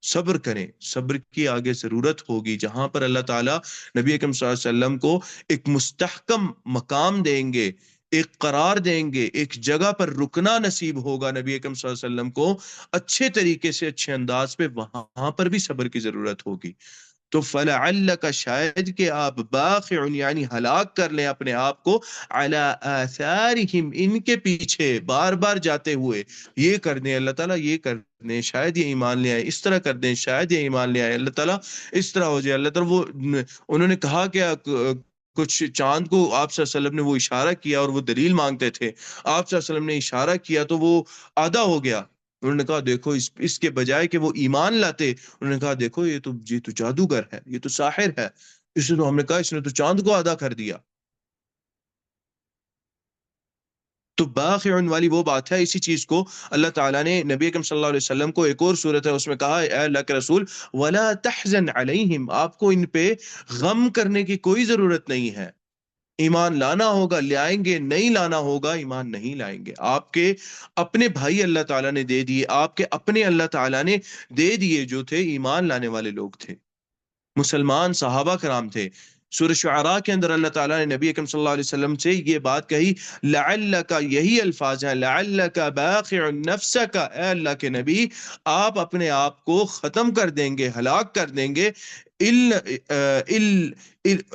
صبر کریں. صبر کی آگے ضرورت ہوگی، جہاں پر اللہ تعالیٰ نبی اکرم صلی اللہ علیہ وسلم کو ایک مستحکم مقام دیں گے، ایک قرار دیں گے، ایک جگہ پر رکنا نصیب ہوگا نبی اکرم صلی اللہ علیہ وسلم کو اچھے طریقے سے، اچھے انداز پہ، وہاں پر بھی صبر کی ضرورت ہوگی. تو فلعلک، شاید کہ آپ باخع یعنی ہلاک کر لیں اپنے آپ کو، علی آثارہم ان کے پیچھے بار بار جاتے ہوئے، یہ کر دیں اللہ تعالیٰ، یہ کر دیں شاید یہ ایمان لے آئے، اس طرح کر دیں شاید یہ ایمان لے آئے، اللہ تعالیٰ اس طرح ہو جائے. اللہ تعالیٰ وہ انہوں نے کہا کہ کچھ چاند کو آپ صلی اللہ علیہ وسلم نے وہ اشارہ کیا اور وہ دلیل مانگتے تھے، آپ صلی اللہ علیہ وسلم نے اشارہ کیا تو وہ آدھا ہو گیا. انہوں نے کہا دیکھو اس کے بجائے کہ وہ ایمان لاتے، انہوں نے کہا دیکھو یہ تو جادوگر ہے، یہ تو ساحر ہے، اس نے تو، ہم نے کہا اس نے تو چاند کو آدھا کر دیا. تو باخع والی وہ بات ہے. اسی چیز کو اللہ تعالیٰ نے نبی اکرم صلی اللہ علیہ وسلم کو ایک اور صورت ہے اس میں کہا، اے اللہ کے رسول ولا تحزن علیہم، آپ کو ان پہ غم کرنے کی کوئی ضرورت نہیں ہے. ایمان لانا ہوگا لائیں گے، نہیں لانا ہوگا ایمان نہیں لائیں گے. آپ کے اپنے بھائی اللہ تعالیٰ نے دے دیے، آپ کے اپنے اللہ تعالیٰ نے دے دیے جو تھے ایمان لانے والے لوگ تھے، مسلمان صحابہ کرام تھے. سورہ شعراء کے اندر اللہ تعالیٰ نے نبی اکرم صلی اللہ علیہ وسلم سے یہ بات کہی، لعلک، یہی الفاظ ہیں، لعلک باخع نفسک، اے اللہ کے نبی آپ اپنے آپ کو ختم کر دیں گے، ہلاک کر دیں گے،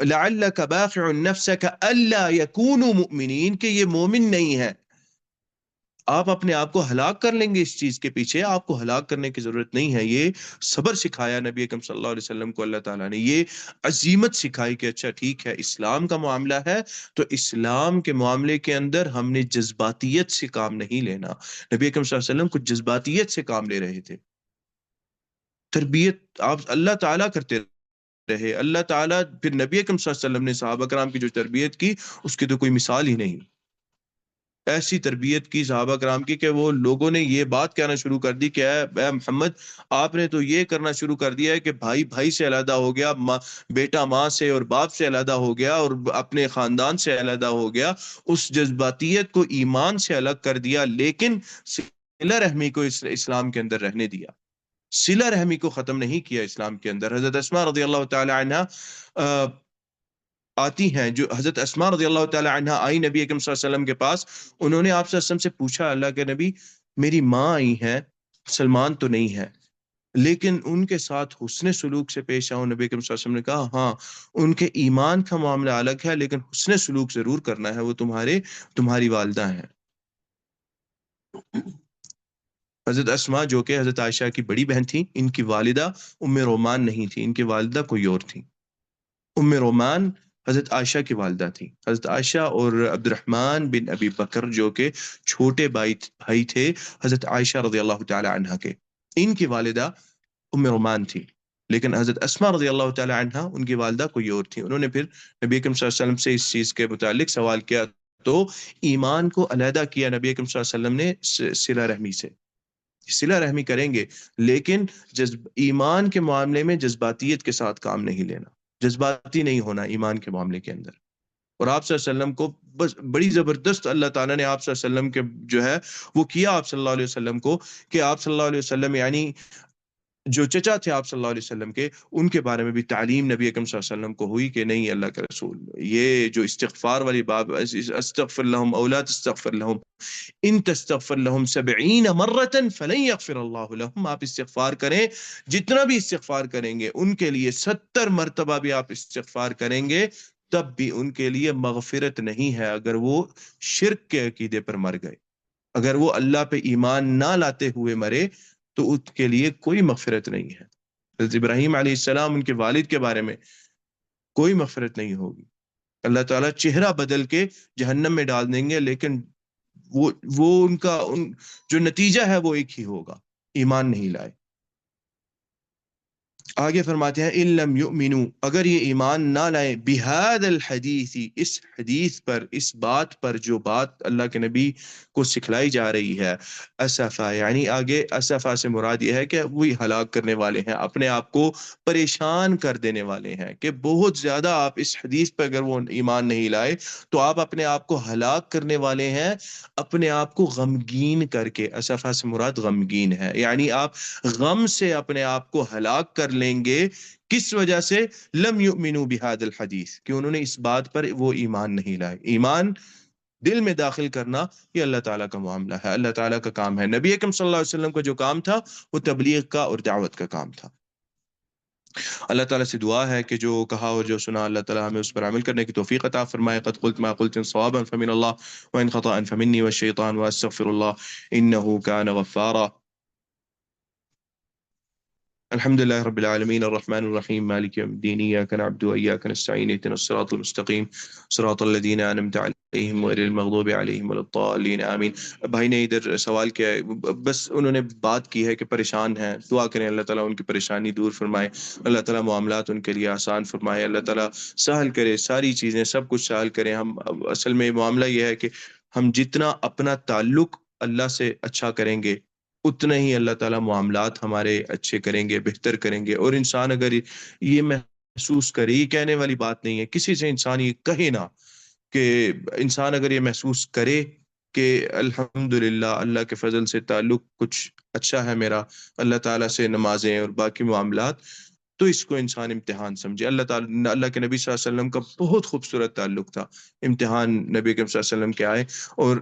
لعلک باخع نفسک الا یکونوا مؤمنین، کہ یہ مومن نہیں ہے، آپ اپنے آپ کو ہلاک کر لیں گے اس چیز کے پیچھے، آپ کو ہلاک کرنے کی ضرورت نہیں ہے۔ یہ صبر سکھایا نبی اکرم صلی اللہ علیہ وسلم کو اللہ تعالیٰ نے، یہ عزیمت سکھائی کہ اچھا ٹھیک ہے اسلام کا معاملہ ہے تو اسلام کے معاملے کے اندر ہم نے جذباتیت سے کام نہیں لینا۔ نبی اکرم صلی اللہ علیہ وسلم کچھ جذباتیت سے کام لے رہے تھے، تربیت آپ اللہ تعالیٰ کرتے رہے، اللہ تعالیٰ پھر نبی اکرم صلی اللہ علیہ وسلم نے صحابہ کرام کی جو تربیت کی اس کی تو کوئی مثال ہی نہیں، ایسی تربیت کی صحابہ کرام کی کہ وہ لوگوں نے یہ بات کہنا شروع کر دی کہ اے محمد آپ نے تو یہ کرنا شروع کر دیا ہے کہ بھائی بھائی سے علیحدہ ہو گیا، بیٹا ماں سے اور باپ سے علیحدہ ہو گیا اور اپنے خاندان سے علیحدہ ہو گیا، اس جذباتیت کو ایمان سے الگ کر دیا، لیکن صلہ رحمی کو اسلام کے اندر رہنے دیا، صلہ رحمی کو ختم نہیں کیا اسلام کے اندر۔ حضرت اسماء رضی اللہ تعالی عنہ آتی ہیں، جو حضرت اسماء رضی اللہ تعالی عنہ آئی نبی اکرم صلی اللہ علیہ وسلم کے پاس، انہوں نے آپ صلی اللہ علیہ وسلم سے پوچھا اللہ کے نبی میری ماں آئی ہیں، سلمان تو نہیں ہے لیکن ان کے ساتھ حسن سلوک سے پیش آؤں، نبی اکرم صلی اللہ علیہ وسلم نے کہا ہاں ان کے ایمان کا معاملہ الگ ہے لیکن حسن سلوک ضرور کرنا ہے، وہ تمہاری والدہ ہیں۔ حضرت اسماء جو کہ حضرت عائشہ کی بڑی بہن تھی، ان کی والدہ ام رومان نہیں تھی، ان کی والدہ کوئی اور تھی۔ ام رومان حضرت عائشہ کی والدہ تھی، حضرت عائشہ اور عبد الرحمن بن ابی بکر جو کہ چھوٹے بھائی تھے حضرت عائشہ رضی اللہ تعالی عنہ کے، ان کی والدہ ام رومان تھی، لیکن حضرت اسماء رضی اللہ تعالی عنہ ان کی والدہ کوئی اور تھی۔ انہوں نے پھر نبی اکرم صلی اللہ علیہ وسلم سے اس چیز کے متعلق سوال کیا تو ایمان کو علیحدہ کیا نبی اکرم صلی اللہ علیہ وسلم نے صلہ رحمی سے، صلہ رحمی کریں گے لیکن ایمان کے معاملے میں جذباتیت کے ساتھ کام نہیں لینا، جذباتی نہیں ہونا ایمان کے معاملے کے اندر۔ اور آپ صلی اللہ علیہ وسلم کو بس بڑی زبردست اللہ تعالیٰ نے آپ صلی اللہ علیہ وسلم کے جو ہے وہ کیا آپ صلی اللہ علیہ وسلم کو کہ آپ صلی اللہ علیہ وسلم یعنی جو چچا تھے آپ صلی اللہ علیہ وسلم کے، ان کے بارے میں بھی تعلیم نبی اکرم صلی اللہ علیہ وسلم کو ہوئی کہ نہیں اللہ کے رسول، یہ جو استغفار والی باب، استغفر لهم او لا تستغفر لهم ان تستغفر لهم 70 مرة فلن يغفر الله لهم، آپ استغفار کریں، جتنا بھی استغفار کریں گے ان کے لیے 70 مرتبہ بھی آپ استغفار کریں گے تب بھی ان کے لیے مغفرت نہیں ہے اگر وہ شرک کے عقیدے پر مر گئے، اگر وہ اللہ پہ ایمان نہ لاتے ہوئے مرے تو اس کے لیے کوئی مغفرت نہیں ہے۔ حضرت ابراہیم علیہ السلام ان کے والد کے بارے میں کوئی مغفرت نہیں ہوگی، اللہ تعالیٰ چہرہ بدل کے جہنم میں ڈال دیں گے لیکن وہ ان کا جو نتیجہ ہے وہ ایک ہی ہوگا، ایمان نہیں لائے۔ آگے فرماتے ہیں ان لم یؤمنوا، اگر یہ ایمان نہ لائیں، بہذا الحدیث، اس حدیث پر، اس بات پر جو بات اللہ کے نبی کو سکھلائی جا رہی ہے، اسفا، یعنی آگے اسفا سے مراد یہ ہے کہ وہی ہلاک کرنے والے ہیں، اپنے آپ کو پریشان کر دینے والے ہیں کہ بہت زیادہ آپ اس حدیث پہ اگر وہ ایمان نہیں لائے تو آپ اپنے آپ کو ہلاک کرنے والے ہیں، اپنے آپ کو غمگین کر کے، اسفا سے مراد غمگین ہے، یعنی آپ غم سے اپنے آپ کو ہلاک کر لیں گے، کس وجہ سے؟ لم یؤمنوا بہذا الحدیث، کہ انہوں نے اس بات پر وہ ایمان نہیں لائے۔ ایمان دل میں داخل کرنا یہ اللہ تعالیٰ کا معاملہ ہے، اللہ تعالیٰ کا کام ہے۔ نبی اکرم صلی اللہ علیہ وسلم کا جو کام تھا وہ تبلیغ کا اور دعوت کا کام تھا۔ اللہ تعالیٰ سے دعا ہے کہ جو کہا اور جو سنا اللہ تعالیٰ ہمیں اس پر عمل کرنے کی توفیق عطا فرمائے۔ قد قلت ما قلت صوابا فمن اللہ وإن خطأ فمني والشيطان وأستغفر الله إنه كان غفارا۔ الحمد لله رب العالمين الرحمن الرحيم مالك يوم الدين إياك نعبد وإياك نستعين اهدنا الصراط المستقيم صراط الذين أنعمت عليهم غير المغضوب عليهم ولا الضالين آمین۔ بھائی نے ادھر سوال کیا ہے، بس انہوں نے بات کی ہے کہ پریشان ہیں، دعا کریں اللہ تعالیٰ ان کی پریشانی دور فرمائے، اللہ تعالیٰ معاملات ان کے لیے آسان فرمائے، اللہ تعالیٰ سہل کرے، ساری چیزیں سب کچھ سہل کریں۔ ہم اصل میں معاملہ یہ ہے کہ ہم جتنا اپنا تعلق اللہ سے اچھا کریں گے اتنا ہی اللہ تعالیٰ معاملات ہمارے اچھے کریں گے، بہتر کریں گے۔ اور انسان اگر یہ محسوس کرے، یہ کہنے والی بات نہیں ہے، کسی سے انسان یہ کہے نہ، کہ انسان اگر یہ محسوس کرے کہ الحمدللہ اللہ کے فضل سے تعلق کچھ اچھا ہے میرا اللہ تعالیٰ سے، نمازیں اور باقی معاملات، تو اس کو انسان امتحان سمجھے۔ اللہ کے نبی صلی اللہ علیہ وسلم کا بہت خوبصورت تعلق تھا، امتحان نبی کریم صلی اللہ علیہ وسلم کے آئے، اور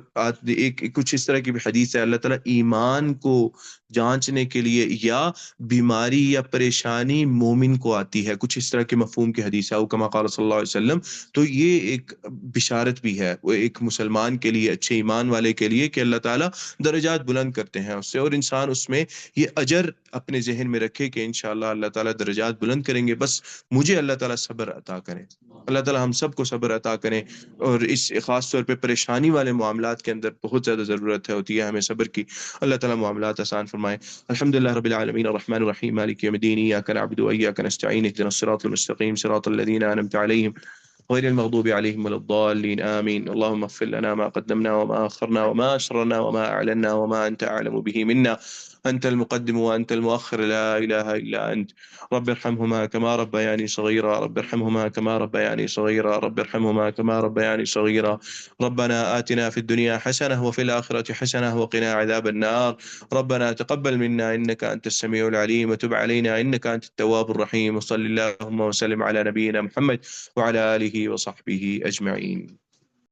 کچھ اس طرح کی بھی حدیث ہے، اللہ تعالیٰ ایمان کو جانچنے کے لیے، یا بیماری یا پریشانی مومن کو آتی ہے، کچھ اس طرح کے مفہوم کی حدیث ہے، کما قال صلی اللہ علیہ وسلم۔ تو یہ ایک بشارت بھی ہے وہ ایک مسلمان کے لیے، اچھے ایمان والے کے لیے، کہ اللہ تعالیٰ درجات بلند کرتے ہیں اس سے، اور انسان اس میں یہ اجر اپنے ذہن میں رکھے کہ انشاءاللہ اللہ تعالیٰ درجات بلند کریں گے، بس مجھے اللہ تعالیٰ صبر عطا کریں۔ اللہ تعالیٰ ہم سب کو صبر عطا کریں، اور اس خاص طور پہ پریشانی والے معاملات کے اندر بہت زیادہ ضرورت ہوتی ہے ہمیں صبر کی۔ اللہ تعالیٰ معاملات آسان فرمائے۔ الحمدللہ رب العالمین الرحمن الرحیم مالک یوم الدین ایاک نعبد و ایاک نستعین اهدنا الصراط المستقیم صراط الذین انعمت علیہم غير المغضوب عليهم ولا الضالين آمين. اللهم اغفر لنا ما قدمنا وما أخرنا وما أسررنا وما أعلنا وما أنت أعلم به منا، أنت المقدم وأنت المؤخر، لا إله إلا أنت. رب ارحمهما كما ربياني صغيرا، رب ارحمهما كما ربياني صغيرا، رب ارحمهما كما ربياني صغيرا. ربنا آتنا في الدنيا حسنة وفي الآخرة حسنة وقنا عذاب النار. ربنا تقبل منا إنك أنت السميع العليم، وتب علينا إنك أنت التواب الرحيم. وصل اللهم وسلم على نبينا محمد وعلى آله وصحبه أجمعين.